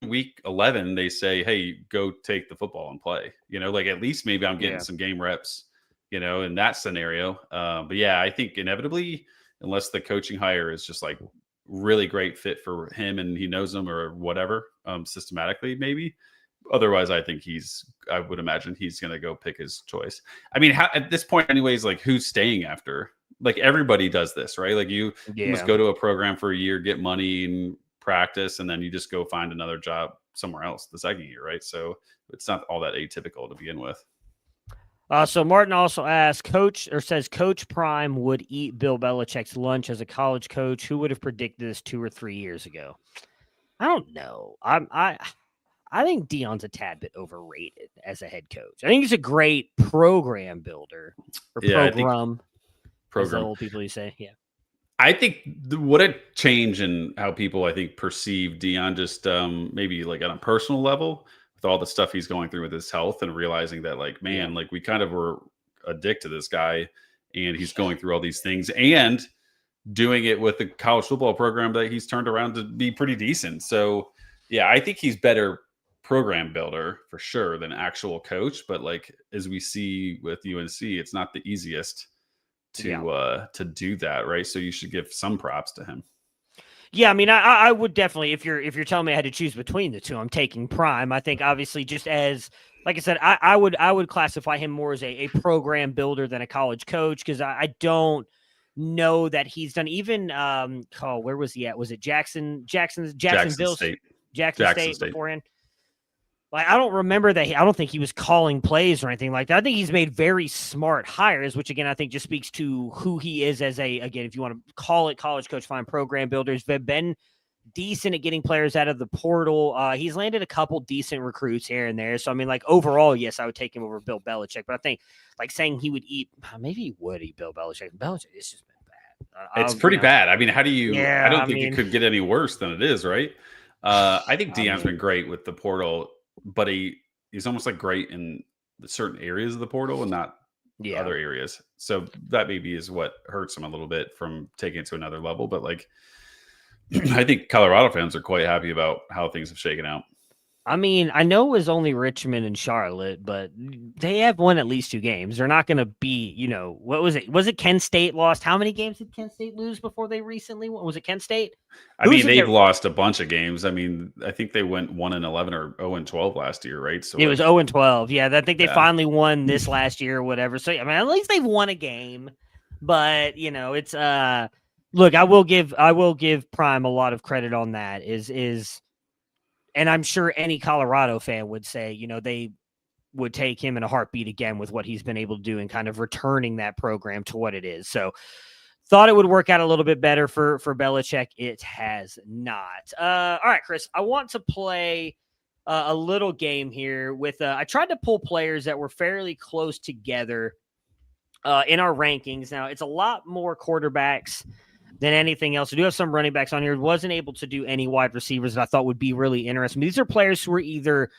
week 11 they say, hey, go take the football and play? Like at least maybe I'm getting some game reps, in that scenario. But yeah, I think inevitably, unless the coaching hire is just like really great fit for him and he knows them or whatever, systematically maybe. Otherwise, I think I would imagine he's going to go pick his choice. I mean, at this point anyways, like who's staying after? Like everybody does this, right? Like you must go to a program for a year, get money and practice, and then you just go find another job somewhere else the second year, right? So it's not all that atypical to begin with. So Martin also asked, says Coach Prime would eat Bill Belichick's lunch as a college coach. Who would have predicted this 2 or 3 years ago? I don't know. I think Deion's a tad bit overrated as a head coach. I think he's a great program builder, or program, as the old people say. Yeah. I think what a change in how people, I think, perceive Deion, just maybe like on a personal level, with all the stuff he's going through with his health, and realizing that, like, man, like we kind of were a dick to this guy, and he's going through all these things and doing it with the college football program that he's turned around to be pretty decent. So yeah, I think he's better program builder for sure than actual coach. But like, as we see with UNC, it's not the easiest to do that, right? So you should give some props to him. Yeah, I mean, I would definitely, if you're telling me I had to choose between the two, I'm taking Prime. I think obviously, just as, like I said, I would classify him more as a program builder than a college coach, because I don't know that he's done even where was he at? Was it Jacksonville State? Jackson State beforehand? Like, I don't remember that. I don't think he was calling plays or anything like that. I think he's made very smart hires, which again, I think just speaks to who he is as again, if you want to call it college coach, fine, program builders. They've been decent at getting players out of the portal. He's landed a couple decent recruits here and there. So, I mean, like, overall, yes, I would take him over Bill Belichick. But I think, like, saying he would eat, maybe he would eat Bill Belichick. Belichick, it's just been bad. It's pretty bad. I mean, how do you, I don't think it could get any worse than it is, right? I think Deion's been great with the portal, but he's almost like great in certain areas of the portal and not other areas. So that maybe is what hurts him a little bit from taking it to another level. But like, I think Colorado fans are quite happy about how things have shaken out. I mean, I know it was only Richmond and Charlotte, but they have won at least 2 games. They're not going to be, what was it? Was it Kent State lost? How many games did Kent State lose before they recently won? Was it Kent State? I mean, they've lost a bunch of games. I mean, I think they went 1-11 or 0-12 last year, right? So it was 0-12. Yeah, I think they finally won this last year or whatever. So I mean, at least they've won a game. But it's look, I will give Prime a lot of credit on that. And I'm sure any Colorado fan would say, they would take him in a heartbeat again with what he's been able to do and kind of returning that program to what it is. So thought it would work out a little bit better for Belichick. It has not. All right, Chris, I want to play a little game here with, I tried to pull players that were fairly close together in our rankings. Now it's a lot more quarterbacks than anything else. We do have some running backs on here. Wasn't able to do any wide receivers that I thought would be really interesting. These are players who are either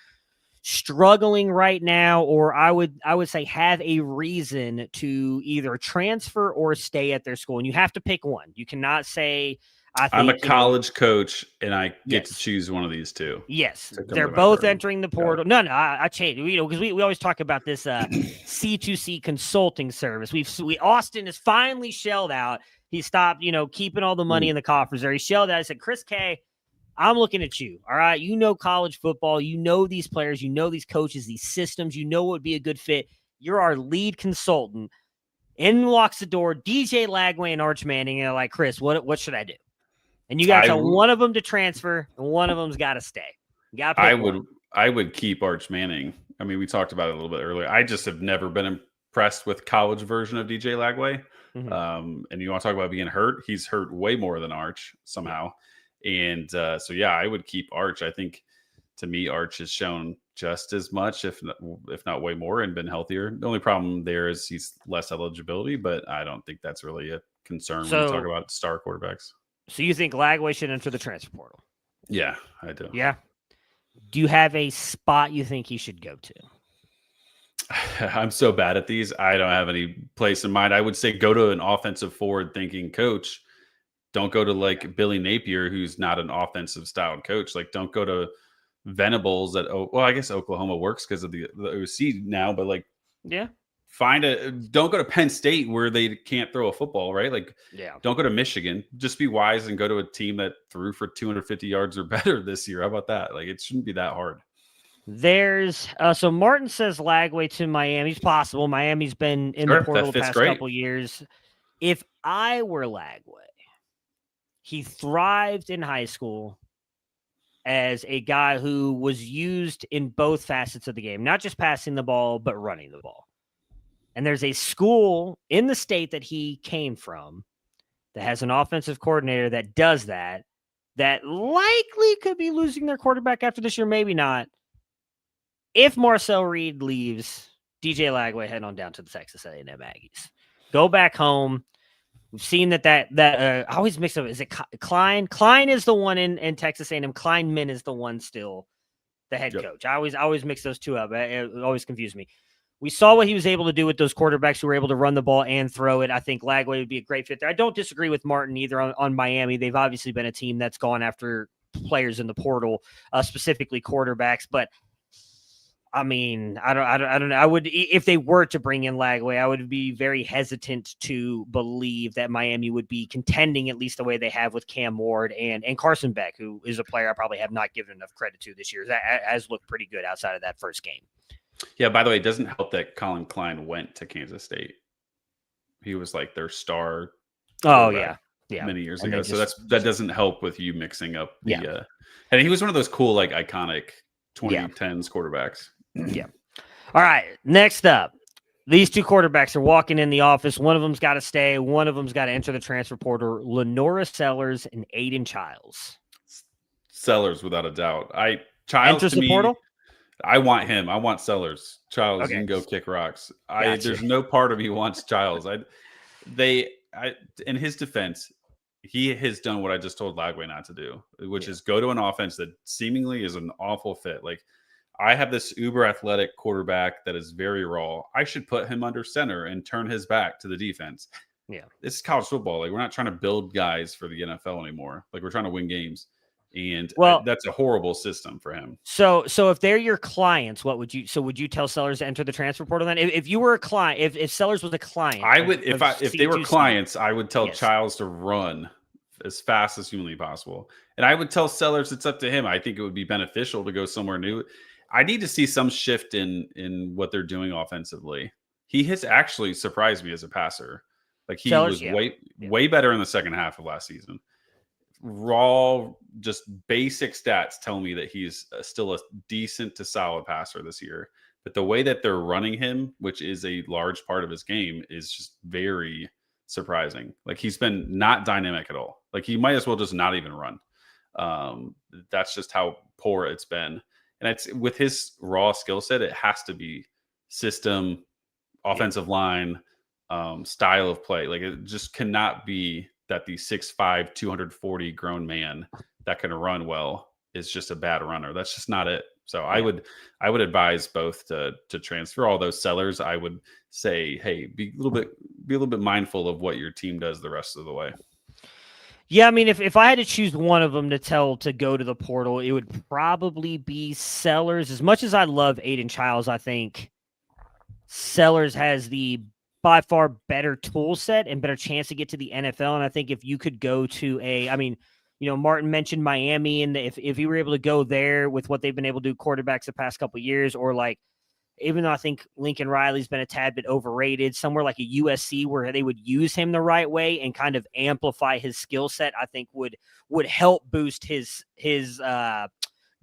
struggling right now, or I would say have a reason to either transfer or stay at their school. And you have to pick one. You cannot say, I'm a college coach and I get to choose one of these two. Yes, they're both entering the portal. No, I changed. Because we always talk about this C2C consulting service. Austin has finally shelled out. He stopped, keeping all the money in the coffers there. He shelled out. I said, Chris K, I'm looking at you. All right. You know college football. You know these players. You know these coaches, these systems. You know what would be a good fit. You're our lead consultant. In walks the door, DJ Lagway and Arch Manning. And they're like, Chris, what should I do? And you got to tell one of them to transfer, and one of them's got to stay. You got to pick I would keep Arch Manning. I mean, we talked about it a little bit earlier. I just have never been impressed with college version of DJ Lagway. Mm-hmm. And you want to talk about being hurt? He's hurt way more than Arch somehow. And I would keep Arch. I think to me, Arch has shown just as much, if not way more, and been healthier. The only problem there is he's less eligibility, but I don't think that's really a concern when you talk about star quarterbacks. So you think Lagway should enter the transfer portal? Yeah, I do. Yeah. Do you have a spot you think he should go to? I'm so bad at these. I don't have any place in mind. I would say go to an offensive forward-thinking coach. Don't go to like Billy Napier, who's not an offensive style coach. Like, don't go to Venables I guess Oklahoma works because of the OC now, but don't go to Penn State where they can't throw a football, right? Like, don't go to Michigan. Just be wise and go to a team that threw for 250 yards or better this year. How about that? Like, it shouldn't be that hard. There's so Martin says Lagway to Miami. It's possible. Miami's been in the portal the past couple years. If I were Lagway, he thrived in high school as a guy who was used in both facets of the game, not just passing the ball, but running the ball. And there's a school in the state that he came from that has an offensive coordinator that does that likely could be losing their quarterback after this year, maybe not. If Marcel Reed leaves, DJ Lagway head on down to the Texas A&M Aggies. Go back home. We've seen that I always mix up. Is it Klein? Klein is the one in Texas A&M. Kleinman is the one still the head coach. I always mix those two up. It always confused me. We saw what he was able to do with those quarterbacks who were able to run the ball and throw it. I think Lagway would be a great fit there. I don't disagree with Martin either on Miami. They've obviously been a team that's gone after players in the portal, specifically quarterbacks, but I mean, I don't know. I would, if they were to bring in Lagway, I would be very hesitant to believe that Miami would be contending at least the way they have with Cam Ward and Carson Beck, who is a player I probably have not given enough credit to this year. That has looked pretty good outside of that first game. Yeah, by the way, it doesn't help that Colin Klein went to Kansas State. He was like their star. Oh, yeah. Many years ago. So that doesn't help with you mixing up the and he was one of those cool, like, iconic 2010s quarterbacks. Yeah. All right. Next up, these two quarterbacks are walking in the office. One of them's got to stay. One of them's got to enter the transfer portal. Lenora Sellers and Aiden Childs. Sellers, without a doubt. Childs enters the portal. I want him. I want Sellers. Childs, you can go kick rocks. There's no part of me wants Childs. In his defense, he has done what I just told Lagway not to do, which is go to an offense that seemingly is an awful fit. Like, I have this uber athletic quarterback that is very raw. I should put him under center and turn his back to the defense. Yeah. This is college football. Like, we're not trying to build guys for the NFL anymore. Like, we're trying to win games. And Well, that's a horrible system for him. so if they're your clients, what would you? So would you tell sellers to enter the transfer portal then? If you were a client, if sellers was a client, I would if they were C2C, clients, I would tell yes, Childs to run as fast as humanly possible. And I would tell sellers it's up to him. I think it would be beneficial to go somewhere new. I need to see some shift in what they're doing offensively. He has actually surprised me as a passer. Like he sellers, was way better in the second half of last season. Raw, just basic stats tell me that he's still a decent to solid passer this year. But the way that they're running him, which is a large part of his game, is just very surprising. Like he's been not dynamic at all. Like he might as well just not even run. That's just how poor it's been. And it's with his raw skill set, it has to be system, offensive line, style of play. Like it just cannot be that the 6'5", 240 grown man that can run well is just a bad runner. That's just not it. So I would advise both to transfer. All those sellers, I would say, hey, be a little bit mindful of what your team does the rest of the way. Yeah, I mean, if I had to choose one of them to tell to go to the portal, it would probably be sellers. As much as I love Aiden Childs, I think sellers has the by far better tool set and better chance to get to the NFL. And I think if you could go to Martin mentioned Miami, and if you were able to go there with what they've been able to do quarterbacks the past couple of years, or like, even though I think Lincoln Riley's been a tad bit overrated, somewhere like a USC where they would use him the right way and kind of amplify his skill set, I think would help boost his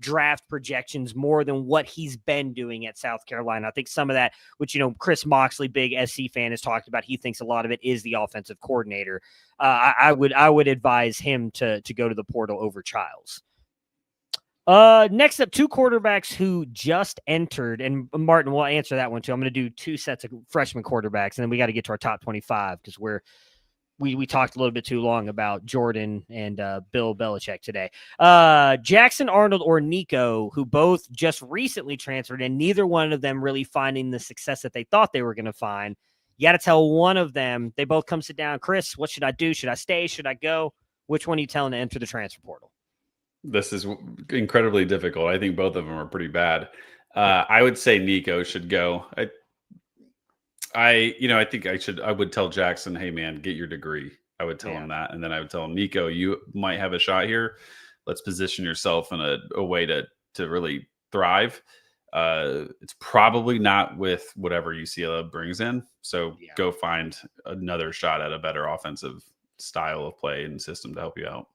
draft projections more than what he's been doing at South Carolina. I think some of that, which, Chris Moxley, big SC fan, has talked about, he thinks a lot of it is the offensive coordinator. I would advise him to go to the portal over Childs. Next up, two quarterbacks who just entered, and Martin will answer that one too. I'm going to do two sets of freshman quarterbacks, and then we got to get to our top 25 because we talked a little bit too long about Jordan and Bill Belichick today. Jackson Arnold or Nico, who both just recently transferred, and neither one of them really finding the success that they thought they were going to find. You got to tell one of them. They both come sit down. Chris, what should I do? Should I stay? Should I go? Which one are you telling to enter the transfer portal? This is incredibly difficult. I think both of them are pretty bad. I would say Nico should go. I think I would tell Jackson, hey man, get your degree. I would tell him that. And then I would tell him, Nico, you might have a shot here. Let's position yourself in a way to really thrive. It's probably not with whatever UCLA brings in. So go find another shot at a better offensive style of play and system to help you out.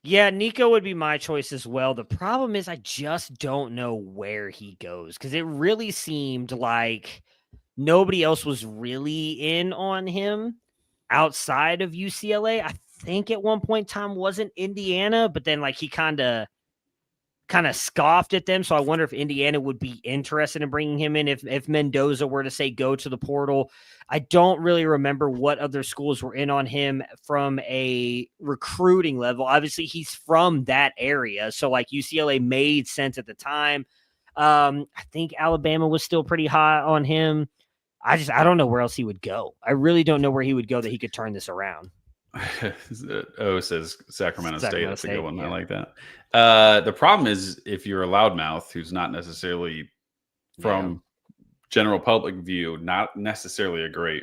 Yeah, Nico would be my choice as well. The problem is I just don't know where he goes because it really seemed like nobody else was really in on him outside of UCLA. I think at one point in time wasn't Indiana, but then like he kind of scoffed at them. So I wonder if Indiana would be interested in bringing him in if Mendoza were to say go to the portal. I don't really remember what other schools were in on him from a recruiting level. Obviously, he's from that area. So like UCLA made sense at the time. I think Alabama was still pretty high on him. I don't know where else he would go. I really don't know where he would go that he could turn this around. Says Sacramento State. That's a good one. Yeah. I like that. The problem is if you're a loudmouth who's not necessarily from general public view, not necessarily a great,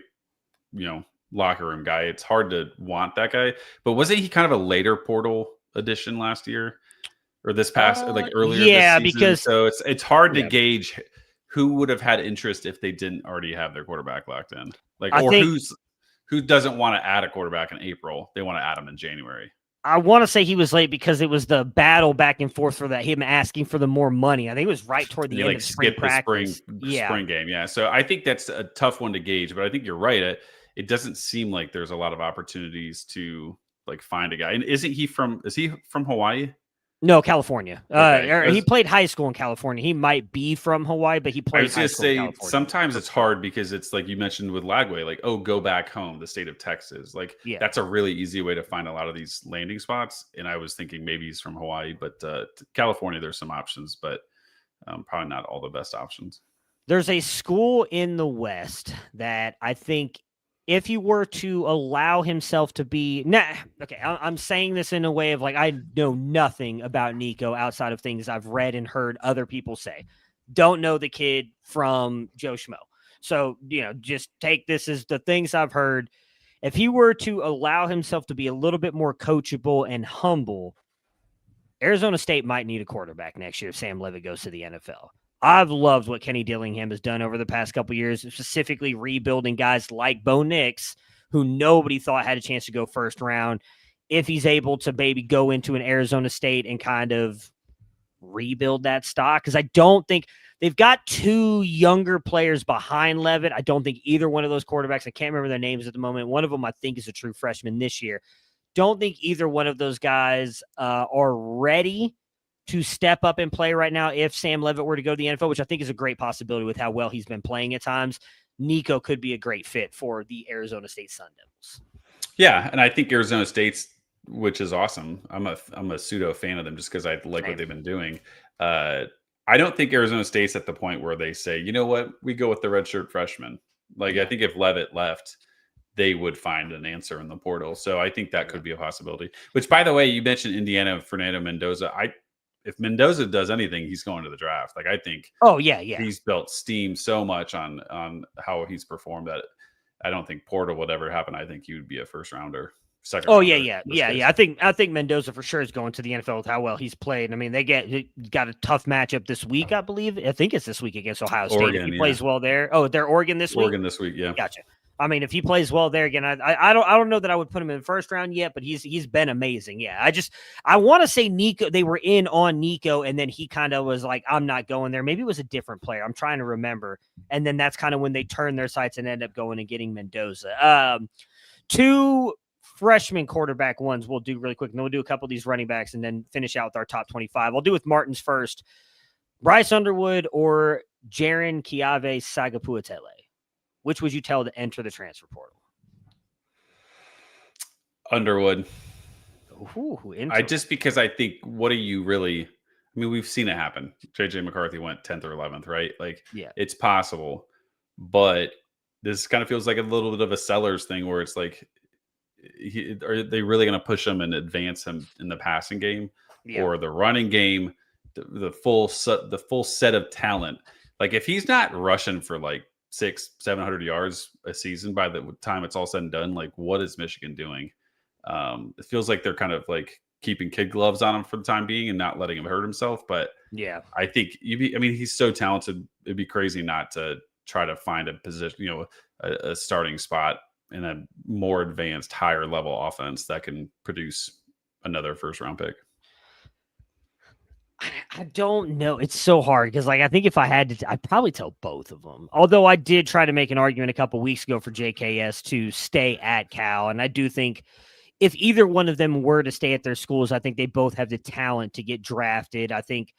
locker room guy. It's hard to want that guy. But wasn't he kind of a later portal addition last year or this past, earlier? Yeah, this season? Because so it's hard to gauge who would have had interest if they didn't already have their quarterback locked in. Who doesn't want to add a quarterback in April? They want to add him in January. I want to say he was late because it was the battle back and forth for that, him asking for the more money. I think it was right toward the end of spring practice. Spring game. Yeah. So I think that's a tough one to gauge, but I think you're right. It doesn't seem like there's a lot of opportunities to find a guy. And is he from Hawaii? No, California. Okay. He played high school in California. He might be from Hawaii, but he played high school in California. Sometimes it's hard because it's like you mentioned with Lagway, go back home, the state of Texas. That's a really easy way to find a lot of these landing spots. And I was thinking maybe he's from Hawaii, but California, there's some options, but probably not all the best options. There's a school in the West that I think if he were to allow himself to be okay, I'm saying this in a way of like I know nothing about Nico outside of things I've read and heard other people say. Don't know the kid from Joe Schmo. So, just take this as the things I've heard. If he were to allow himself to be a little bit more coachable and humble, Arizona State might need a quarterback next year if Sam Levitt goes to the NFL. I've loved what Kenny Dillingham has done over the past couple of years, specifically rebuilding guys like Bo Nix, who nobody thought had a chance to go first round. If he's able to maybe go into an Arizona State and kind of rebuild that stock, because I don't think they've got two younger players behind Levitt. I don't think either one of those quarterbacks, I can't remember their names at the moment. One of them I think is a true freshman this year. Don't think either one of those guys are ready to step up and play right now. If Sam Levitt were to go to the NFL, which I think is a great possibility with how well he's been playing at times, Nico could be a great fit for the Arizona State Sun Devils. Yeah, and I think Arizona State's, which is awesome. I'm a pseudo fan of them just because I like what they've been doing. I don't think Arizona State's at the point where they say, you know what, we go with the redshirt freshman. Like, I think if Levitt left, they would find an answer in the portal. So I think that could be a possibility. Which, by the way, you mentioned Indiana, Fernando Mendoza. If Mendoza does anything, he's going to the draft. Like, I think he's built steam so much on how he's performed that I don't think portal would ever happen. I think he would be a first rounder. I think Mendoza for sure is going to the NFL with how well he's played. I mean, they got a tough matchup this week, I believe. I think it's this week against Ohio State. Oregon, if he plays well there. Oh, they're Oregon this week? Oregon this week, yeah. Gotcha. I mean, if he plays well there again, I don't know that I would put him in the first round yet, but he's been amazing. Yeah, I want to say Nico. They were in on Nico, and then he kind of was like, "I'm not going there." Maybe it was a different player. I'm trying to remember. And then that's kind of when they turned their sights and ended up going and getting Mendoza. Two freshman quarterback ones we'll do really quick, and then we'll do a couple of these running backs, and then finish out with our top 25. I'll do with Martin's first. Bryce Underwood or Jaron Kiave Sagapuatele. Which would you tell to enter the transfer portal? Underwood. Ooh, just because I think, what are you really? I mean, we've seen it happen. JJ McCarthy went 10th or 11th, right? Like, it's possible, but this kind of feels like a little bit of a seller's thing where it's like, are they really going to push him and advance him in the passing game or the running game? The full set of talent. Like, if he's not rushing for like 600-700 yards a season by the time it's all said and done, like, what is Michigan doing? It feels like they're kind of like keeping kid gloves on him for the time being and not letting him hurt himself. But I think he's so talented. It'd be crazy not to try to find a position, a starting spot in a more advanced, higher level offense that can produce another first round pick. I don't know. It's so hard because, like, I think if I had to, I'd probably tell both of them. Although I did try to make an argument a couple weeks ago for JKS to stay at Cal. And I do think if either one of them were to stay at their schools, I think they both have the talent to get drafted. I think,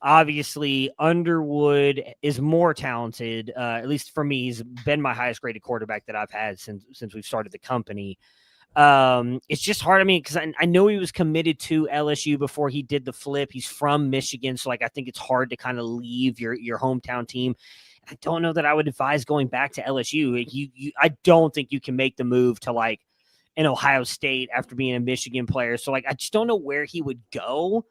obviously, Underwood is more talented. At least for me, he's been my highest graded quarterback that I've had since we've started the company. It's just hard. I mean, because I know he was committed to LSU before he did the flip. He's from Michigan, so like I think it's hard to kind of leave your hometown team. I don't know that I would advise going back to LSU. I don't think you can make the move to like an Ohio State after being a Michigan player. So like I just don't know where he would go.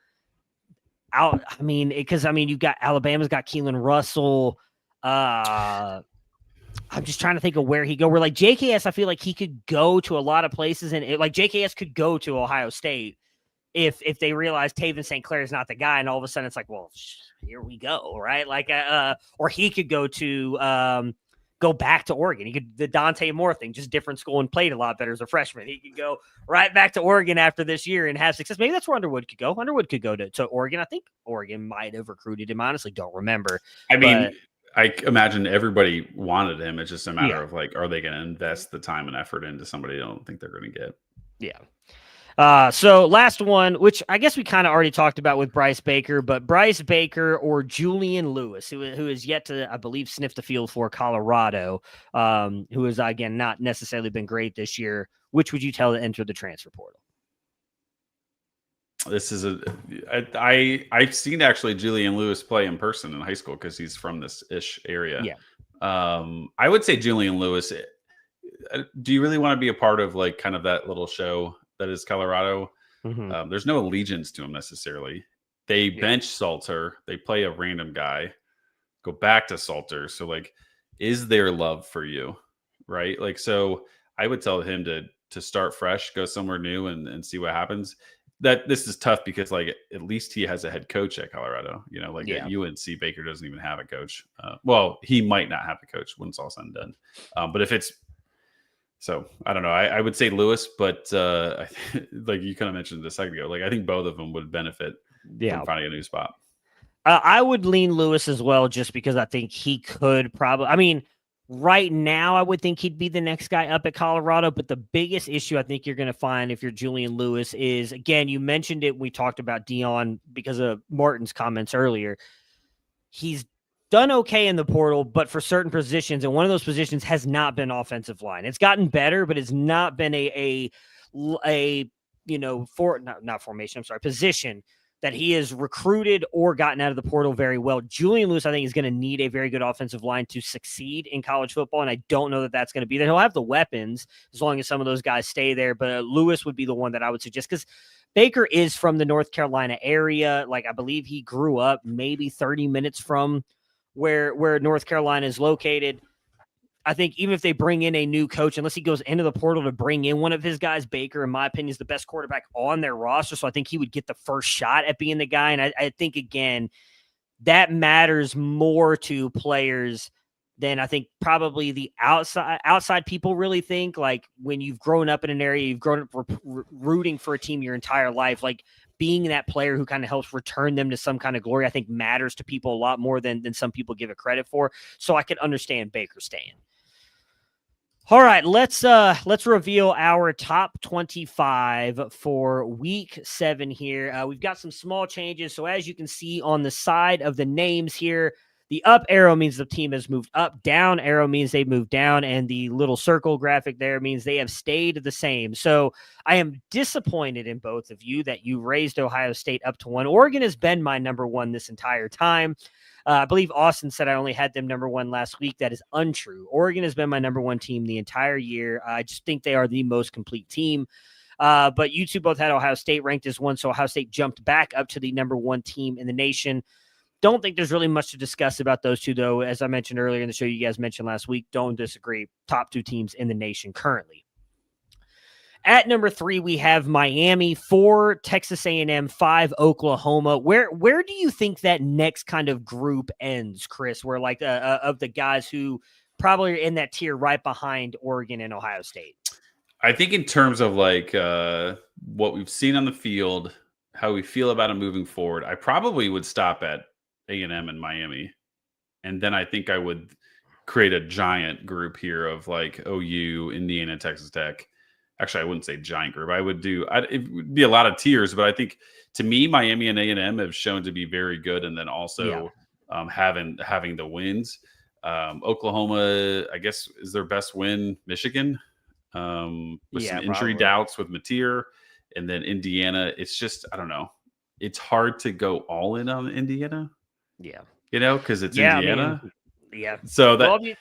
You've got Alabama's got Keelan Russell. I'm just trying to think of where he go. Where like JKS, I feel like he could go to a lot of places, and like JKS could go to Ohio State if they realize Taven St. Clair is not the guy, and all of a sudden it's like, well, here we go, right? Like, or he could go back to Oregon. He could the Dante Moore thing, just different school and played a lot better as a freshman. He could go right back to Oregon after this year and have success. Maybe that's where Underwood could go. Underwood could go to Oregon. I think Oregon might have recruited him. I honestly don't remember. I imagine everybody wanted him. It's just a matter of like, are they going to invest the time and effort into somebody I don't think they're going to get? Yeah. So last one, which I guess we kind of already talked about with Bryce Baker, but Bryce Baker or Julian Lewis, who is yet to, I believe, sniff the field for Colorado, who has, again, not necessarily been great this year. Which would you tell to enter the transfer portal? This is I've seen actually Julian Lewis play in person in high school because he's from this ish area. Yeah. I would say Julian Lewis, do you really want to be a part of like kind of that little show that is Colorado? There's no allegiance to them necessarily. They bench Salter. They play a random guy, go back to Salter. So like, is there love for you? Right. Like, so I would tell him to start fresh, go somewhere new and see what happens. That this is tough because like, at least he has a head coach at Colorado, you know, like at UNC Baker doesn't even have a coach. Well, he might not have a coach when it's all said and done. But if it's, so I don't know. I would say Lewis, but like you kind of mentioned a second ago, like I think both of them would benefit from finding a new spot. I would lean Lewis as well, just because I think he could probably. I mean, right now I would think he'd be the next guy up at Colorado. But the biggest issue I think you're going to find if you're Julian Lewis is, again, you mentioned it. We talked about Dion because of Martin's comments earlier. He's done okay in the portal, but for certain positions, and one of those positions has not been offensive line. It's gotten better, but it's not been a position that he has recruited or gotten out of the portal very well. Julian Lewis, I think, is going to need a very good offensive line to succeed in college football, and I don't know that that's going to be there. He'll have the weapons as long as some of those guys stay there, but Lewis would be the one that I would suggest, because Baker is from the North Carolina area. Like, I believe he grew up maybe 30 minutes from where North Carolina is located. I think even if they bring in a new coach, unless he goes into the portal to bring in one of his guys, Baker, in my opinion, is the best quarterback on their roster. So I think he would get the first shot at being the guy. And I think, again, that matters more to players than I think probably the outside people really think. Like, when you've grown up in an area, you've grown up rooting for a team your entire life, like being that player who kind of helps return them to some kind of glory, I think matters to people a lot more than some people give it credit for. So I can understand Baker staying. All right, let's reveal our top 25 for week 7 here. We've got some small changes. So as you can see on the side of the names here, the up arrow means the team has moved up, down arrow means they've moved down, and the little circle graphic there means they have stayed the same. So I am disappointed in both of you that you raised Ohio State up to 1. Oregon has been my number 1 this entire time. I believe Austin said I only had them number 1 last week. That is untrue. Oregon has been my number 1 team the entire year. I just think they are the most complete team. But you two both had Ohio State ranked as 1, so Ohio State jumped back up to the number 1 team in the nation. Don't think there's really much to discuss about those two, though. As I mentioned earlier in the show, you guys mentioned last week, don't disagree. Top 2 teams in the nation currently. At number 3, we have Miami, 4 Texas A&M, 5 Oklahoma. Where do you think that next kind of group ends, Chris? Where like of the guys who probably are in that tier right behind Oregon and Ohio State? I think in terms of like what we've seen on the field, how we feel about it moving forward, I probably would stop at A&M and Miami. And then I think I would create a giant group here of like OU, Indiana, Texas Tech. Actually, I wouldn't say giant group. It would be a lot of tiers, but I think to me, Miami and A&M have shown to be very good. And then also having the wins. Oklahoma, I guess, is their best win. Michigan, with some injury doubts with Mateer. And then Indiana, it's just, I don't know. It's hard to go all in on Indiana. Yeah. You know, because it's Indiana. I mean, So that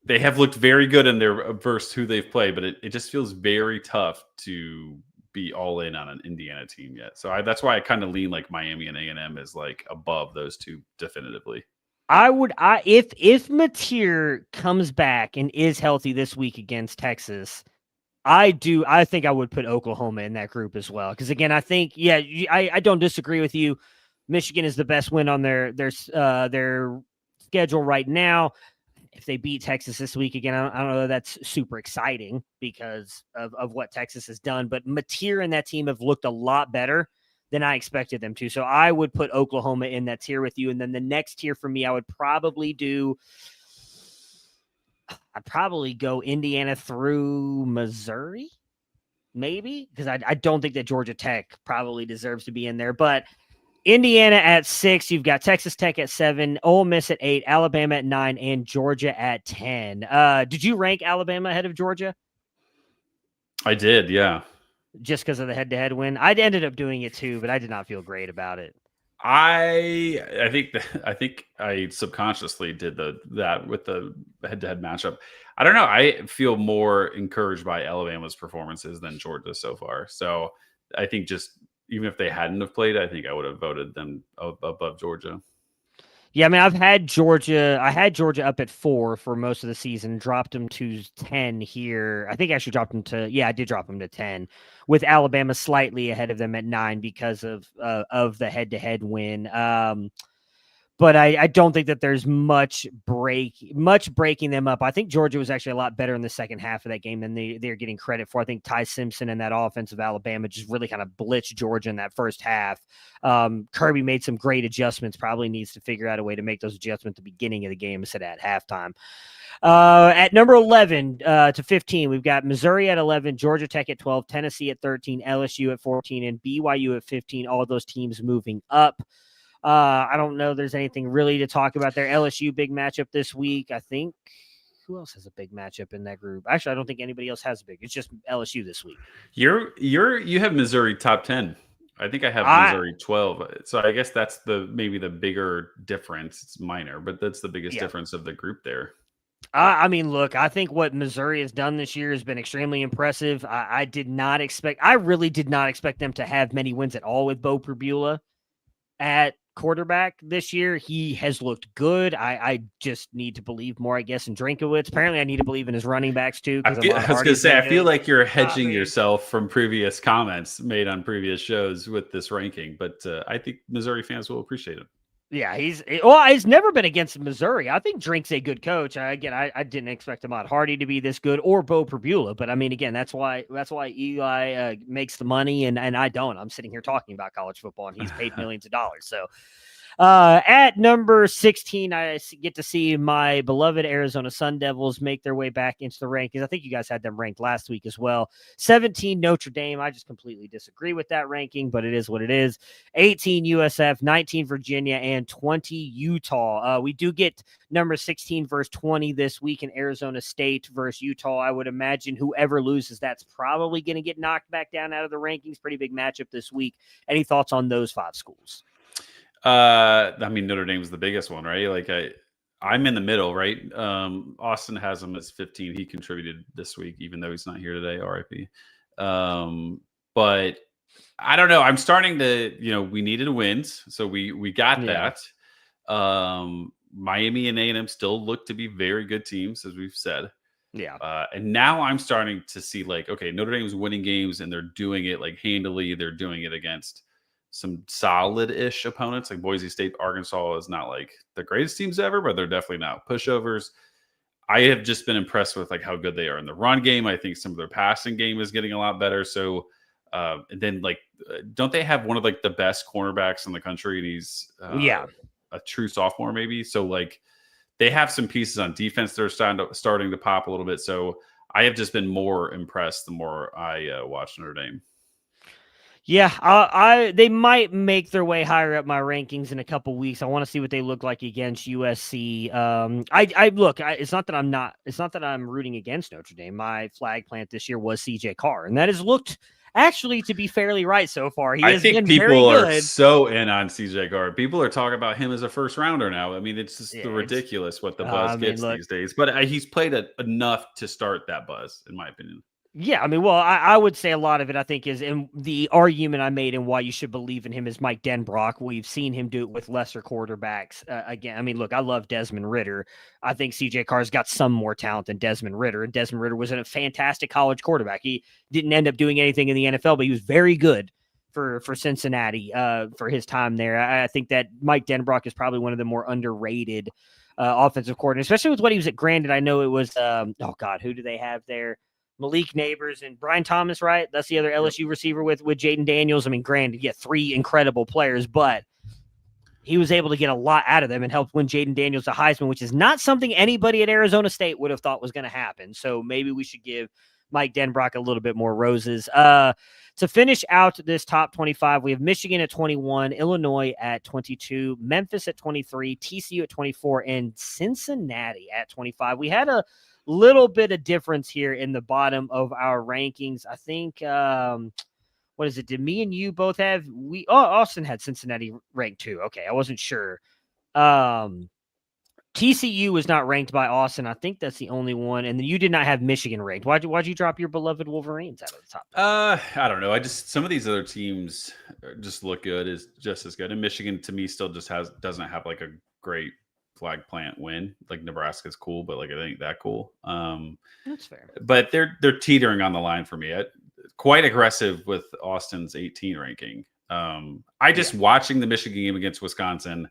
they have looked very good in their versus who they've played, but it just feels very tough to be all in on an Indiana team yet. So that's why I kind of lean like Miami and A&M is like above those two definitively. If Mateer comes back and is healthy this week against Texas, I think I would put Oklahoma in that group as well. Because again, I think, I don't disagree with you. Michigan is the best win on their schedule right now. If they beat Texas this week again, I don't know that that's super exciting because of what Texas has done. But Mateer and that team have looked a lot better than I expected them to. So I would put Oklahoma in that tier with you. And then the next tier for me, I'd probably go Indiana through Missouri, maybe, because I don't think that Georgia Tech probably deserves to be in there. But Indiana at 6, you've got Texas Tech at 7, Ole Miss at 8, Alabama at 9, and Georgia at 10. Did you rank Alabama ahead of Georgia? I did, yeah. Just because of the head-to-head win? I ended up doing it too, but I did not feel great about it. I think I subconsciously did that with the head-to-head matchup. I don't know. I feel more encouraged by Alabama's performances than Georgia so far. So I think just even if they hadn't have played, I think I would have voted them above Georgia. Yeah, I mean, I had Georgia up at 4 for most of the season, dropped them to 10 here. I think I actually dropped them to, I did drop them to 10, with Alabama slightly ahead of them at 9 because of the head-to-head win. But I don't think that there's much breaking them up. I think Georgia was actually a lot better in the second half of that game than they're getting credit for. I think Ty Simpson and that offense of Alabama just really kind of blitzed Georgia in that first half. Kirby made some great adjustments, probably needs to figure out a way to make those adjustments at the beginning of the game instead of at halftime. At number 11 to 15, we've got Missouri at 11, Georgia Tech at 12, Tennessee at 13, LSU at 14, and BYU at 15. All of those teams moving up. I don't know there's anything really to talk about there. LSU big matchup this week. I think who else has a big matchup in that group? Actually, I don't think anybody else has a big. It's just LSU this week. You have Missouri top 10. I think I have Missouri 12. So I guess that's maybe the bigger difference. It's minor, but that's the biggest difference of the group there. I mean, look, I think what Missouri has done this year has been extremely impressive. I really did not expect them to have many wins at all with Bo Perbula at quarterback this year. He has looked good. I just need to believe more, I guess, in Drinkowitz. Apparently, I need to believe in his running backs too. I was going to say, I feel like you're hedging yourself from previous comments made on previous shows with this ranking, but I think Missouri fans will appreciate it. Yeah, he's never been against Missouri. I think Drink's a good coach. I didn't expect Ahmad Hardy to be this good or Bo Perbula, but I mean, again, that's why Eli makes the money and I don't. I'm sitting here talking about college football and he's paid millions of dollars. So at number 16, I get to see my beloved Arizona Sun Devils make their way back into the rankings. I think you guys had them ranked last week as well. 17, Notre Dame. I just completely disagree with that ranking, but it is what it is. 18, USF, 19, Virginia, and 20, Utah. We do get number 16 versus 20 this week in Arizona State versus Utah. I would imagine whoever loses, that's probably going to get knocked back down out of the rankings. Pretty big matchup this week. Any thoughts on those 5 schools? I mean, Notre Dame's the biggest one, right? Like I'm in the middle, right? Austin has him as 15. He contributed this week, even though he's not here today, RIP. But I don't know. I'm starting to, we needed wins. So we got that. Miami and A&M still look to be very good teams, as we've said. Yeah. And now I'm starting to see okay, Notre Dame's winning games and they're doing it handily. They're doing it against some solid-ish opponents like Boise State. Arkansas is not the greatest teams ever, but they're definitely not pushovers. I have just been impressed with how good they are in the run game. I think some of their passing game is getting a lot better. So, and then don't they have one of the best cornerbacks in the country? And he's a true sophomore, maybe. So they have some pieces on defense that are starting to pop a little bit. So I have just been more impressed the more I watch Notre Dame. Yeah, they might make their way higher up my rankings in a couple weeks. I want to see what they look like against USC. It's not that I'm rooting against Notre Dame. My flag plant this year was CJ Carr, and that has looked actually to be fairly right so far. I think people are so in on CJ Carr. People are talking about him as a first rounder now. I mean, it's just ridiculous what the buzz gets these days. But he's played enough to start that buzz, in my opinion. Yeah, I mean, well, I would say a lot of it, I think, is in the argument I made and why you should believe in him is Mike Denbrock. We've seen him do it with lesser quarterbacks. Again, I mean, look, I love Desmond Ridder. I think CJ Carr's got some more talent than Desmond Ridder, and Desmond Ridder was a fantastic college quarterback. He didn't end up doing anything in the NFL, but he was very good for Cincinnati for his time there. I think that Mike Denbrock is probably one of the more underrated offensive coordinators, especially with what he was at. Granted, I know it was, who do they have there? Malik Neighbors and Brian Thomas, right? That's the other LSU receiver with Jaden Daniels. I mean, granted, 3 incredible players, but he was able to get a lot out of them and helped win Jaden Daniels a Heisman, which is not something anybody at Arizona State would have thought was going to happen. So maybe we should give Mike Denbrock a little bit more roses. To finish out this top 25, we have Michigan at 21, Illinois at 22, Memphis at 23, TCU at 24, and Cincinnati at 25. We had a little bit of difference here in the bottom of our rankings. I think what is it? Did me and you both have Austin had Cincinnati ranked too. Okay, I wasn't sure. TCU was not ranked by Austin. I think that's the only one. And then you did not have Michigan ranked. Why'd you drop your beloved Wolverines out of the top? I don't know. Some of these other teams just look good, is just as good. And Michigan to me still just doesn't have like a great flag plant win. Like Nebraska's cool, but like it ain't that cool. That's fair. But they're teetering on the line for me. Quite aggressive with Austin's 18 ranking. Watching the Michigan game against Wisconsin,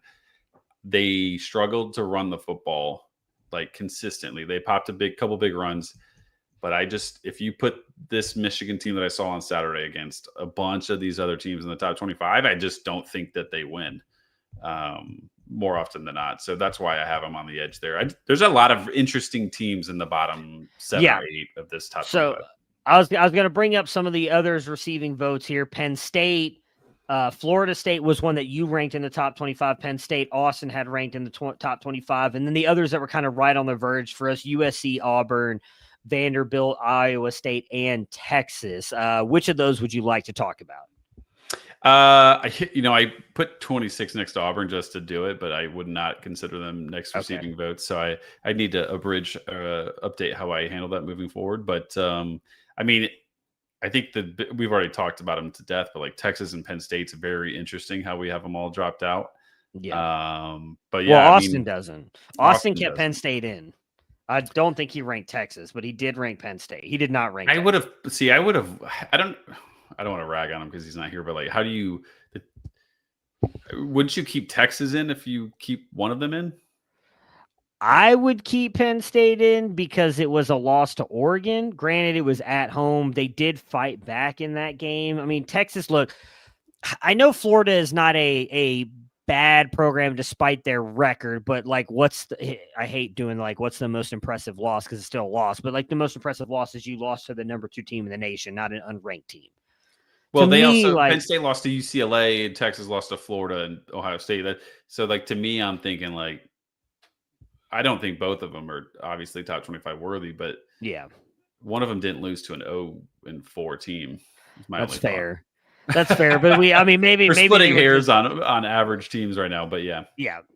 they struggled to run the football like consistently. They popped a couple big runs, but if you put this Michigan team that I saw on Saturday against a bunch of these other teams in the top 25, I just don't think that they win more often than not. So that's why I have them on the edge there. There's a lot of interesting teams in the bottom 7 or 8 of this top 25. I was going to bring up some of the others receiving votes here. Penn State, Florida State was one that you ranked in the top 25. Penn State, Austin had ranked in the top 25. And then the others that were kind of right on the verge for us, USC, Auburn, Vanderbilt, Iowa State, and Texas. Which of those would you like to talk about? I put 26 next to Auburn just to do it, but I would not consider them next receiving votes. So I need to update how I handle that moving forward. But I think we've already talked about them to death, but like Texas and Penn State's very interesting how we have them all dropped out. Yeah. But yeah, Austin doesn't. Austin kept Penn State in. I don't think he ranked Texas, but he did rank Penn State. He did not rank. I don't want to rag on him because he's not here, but like, wouldn't you keep Texas in if you keep one of them in? I would keep Penn State in because it was a loss to Oregon. Granted, it was at home. They did fight back in that game. I mean, Texas, look, I know Florida is not a bad program despite their record, but like I hate doing like what's the most impressive loss because it's still a loss, but like the most impressive loss is you lost to the number 2 team in the nation, not an unranked team. Well, Penn State lost to UCLA and Texas lost to Florida and Ohio State. So like to me, I'm thinking like, I don't think both of them are obviously top 25 worthy, but yeah, one of them didn't lose to an 0-4 team. That's fair. That's fair. But maybe we're splitting hairs on average teams right now, but yeah.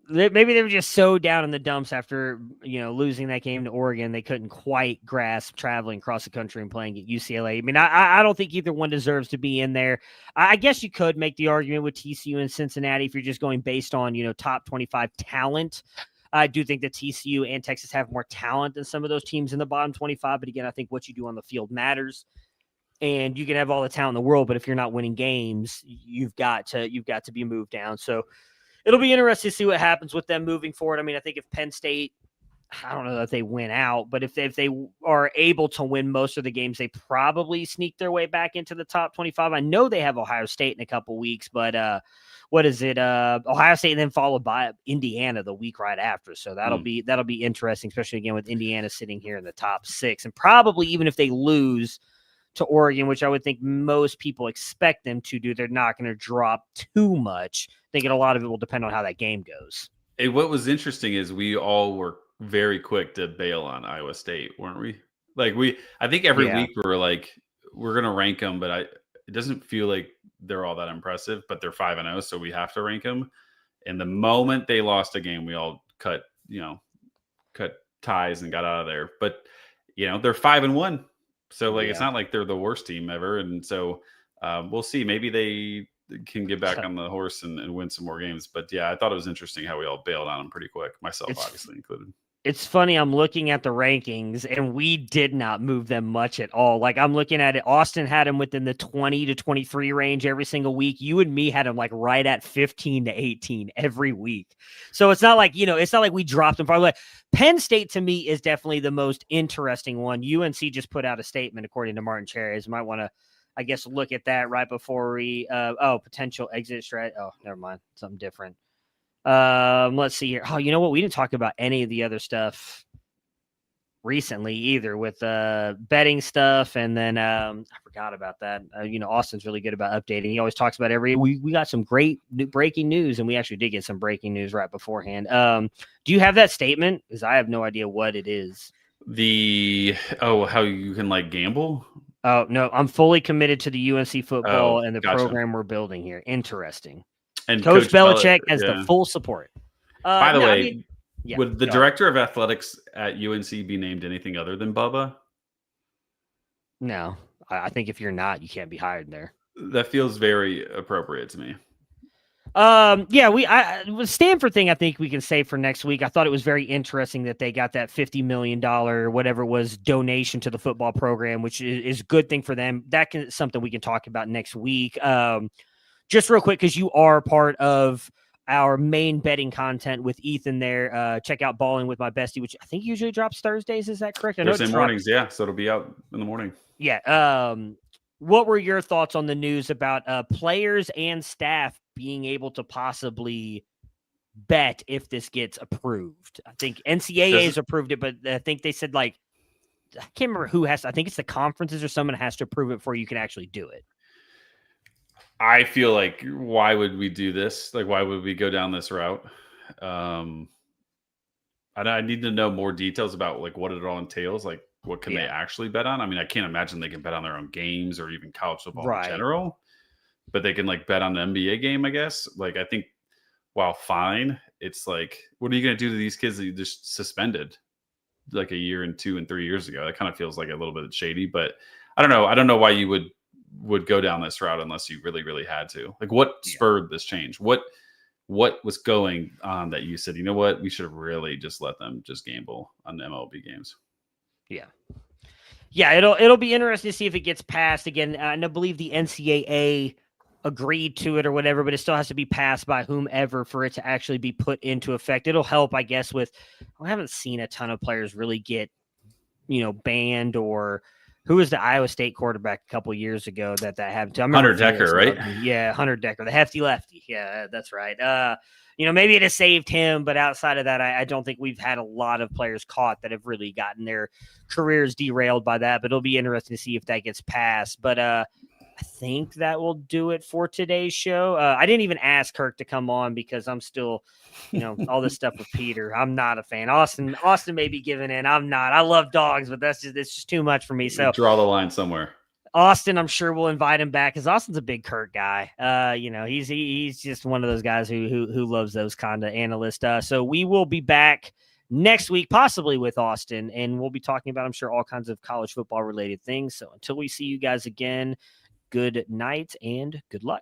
Maybe they were just so down in the dumps after, losing that game to Oregon. They couldn't quite grasp traveling across the country and playing at UCLA. I mean, I don't think either one deserves to be in there. I guess you could make the argument with TCU and Cincinnati if you're just going based on, top 25 talent. I do think that TCU and Texas have more talent than some of those teams in the bottom 25. But again, I think what you do on the field matters. And you can have all the talent in the world, but if you're not winning games, you've got to be moved down. So it'll be interesting to see what happens with them moving forward. I mean, I think if Penn State, I don't know that they win out, but if they are able to win most of the games, they probably sneak their way back into the top 25. I know they have Ohio State in a couple weeks, but what is it? Ohio State and then followed by Indiana the week right after. So that'll be interesting, especially again with Indiana sitting here in the top 6. And probably even if they lose to Oregon, which I would think most people expect them to do, they're not going to drop too much. I think a lot of it will depend on how that game goes. Hey, what was interesting is we all were very quick to bail on Iowa State, weren't we? Like I think every week we were like, we're going to rank them, but it doesn't feel like they're all that impressive, but they're 5-0, so we have to rank them. And the moment they lost a game, we all cut ties and got out of there. But they're 5-1. So it's not like they're the worst team ever. And so we'll see. Maybe they can get back on the horse and win some more games. But yeah, I thought it was interesting how we all bailed on them pretty quick, myself obviously included. It's funny. I'm looking at the rankings and we did not move them much at all. Like I'm looking at it. Austin had them within the 20 to 23 range every single week. You and me had them like right at 15 to 18 every week. So it's not like, it's not like we dropped them far. Like Penn State to me is definitely the most interesting one. UNC just put out a statement according to Martin Cherries. Might want to, I guess, look at that right before we, potential exit strat. Oh, never mind. Something different. Let's see here. Oh, you know what? We didn't talk about any of the other stuff recently either with betting stuff. And then I forgot about that. Austin's really good about updating. He always talks about we got some great breaking news, and we actually did get some breaking news right beforehand. Do you have that statement? Because I have no idea what it is. How you can like gamble? Oh, no, I'm fully committed to the UNC football Oh, and the gotcha. program we're building here. Interesting. And Coach Belichick, Belichick has the full support. By the No, I way, mean, yeah, would the go ahead. director of athletics at UNC be named anything other than Bubba? No, I think if you're not, you can't be hired there. That feels very appropriate to me. Yeah, the Stanford thing, I think we can say for next week. I thought it was very interesting that they got that $50 million, whatever it was, donation to the football program, which is a good thing for them. That is something we can talk about next week. Just real quick, because you are part of our main betting content with Ethan there. Check out Balling with My Bestie, which I think usually drops Thursdays. Is that correct? I know Thursday mornings, yeah. So it'll be out in the morning. Yeah. What were your thoughts on the news about players and staff being able to possibly bet if this gets approved? I think NCAA has approved it, but I think they said, like, I can't remember who has to, I think it's the conferences or someone has to approve it before you can actually do it. I feel like, why would we do this? Like, why would we go down this route? I need to know more details about like what it all entails. Like, what can they actually bet on? I mean, I can't imagine they can bet on their own games or even college football in general, but they can like bet on the NBA game, I guess. Like, I think, while fine, it's like, what are you going to do to these kids that you just suspended like a year and 2 and 3 years ago? That kind of feels like a little bit shady, but I don't know. I don't know why you would go down this route unless you really, really had to. Like, what spurred this change? What was going on that you said, you know what, we should have really just let them just gamble on the MLB games? Yeah, it'll be interesting to see if it gets passed again. I believe the NCAA agreed to it or whatever, but it still has to be passed by whomever for it to actually be put into effect. It'll help, I guess, with, I haven't seen a ton of players really get, banned, or who was the Iowa State quarterback a couple years ago that happened to? Hunter Decker, right? Yeah, Hunter Decker, the hefty lefty. Yeah, that's right. Maybe it has saved him, but outside of that, I don't think we've had a lot of players caught that have really gotten their careers derailed by that. But it'll be interesting to see if that gets passed. But I think that will do it for today's show. I didn't even ask Kirk to come on because I'm still, all this stuff with Peter. I'm not a fan. Austin may be giving in. I'm not. I love dogs, but it's just too much for me. So draw the line somewhere. Austin, I'm sure we'll invite him back because Austin's a big Kirk guy. He's just one of those guys who loves those kind of analysts. So we will be back next week, possibly with Austin, and we'll be talking about, I'm sure, all kinds of college football related things. So until we see you guys again, good night and good luck.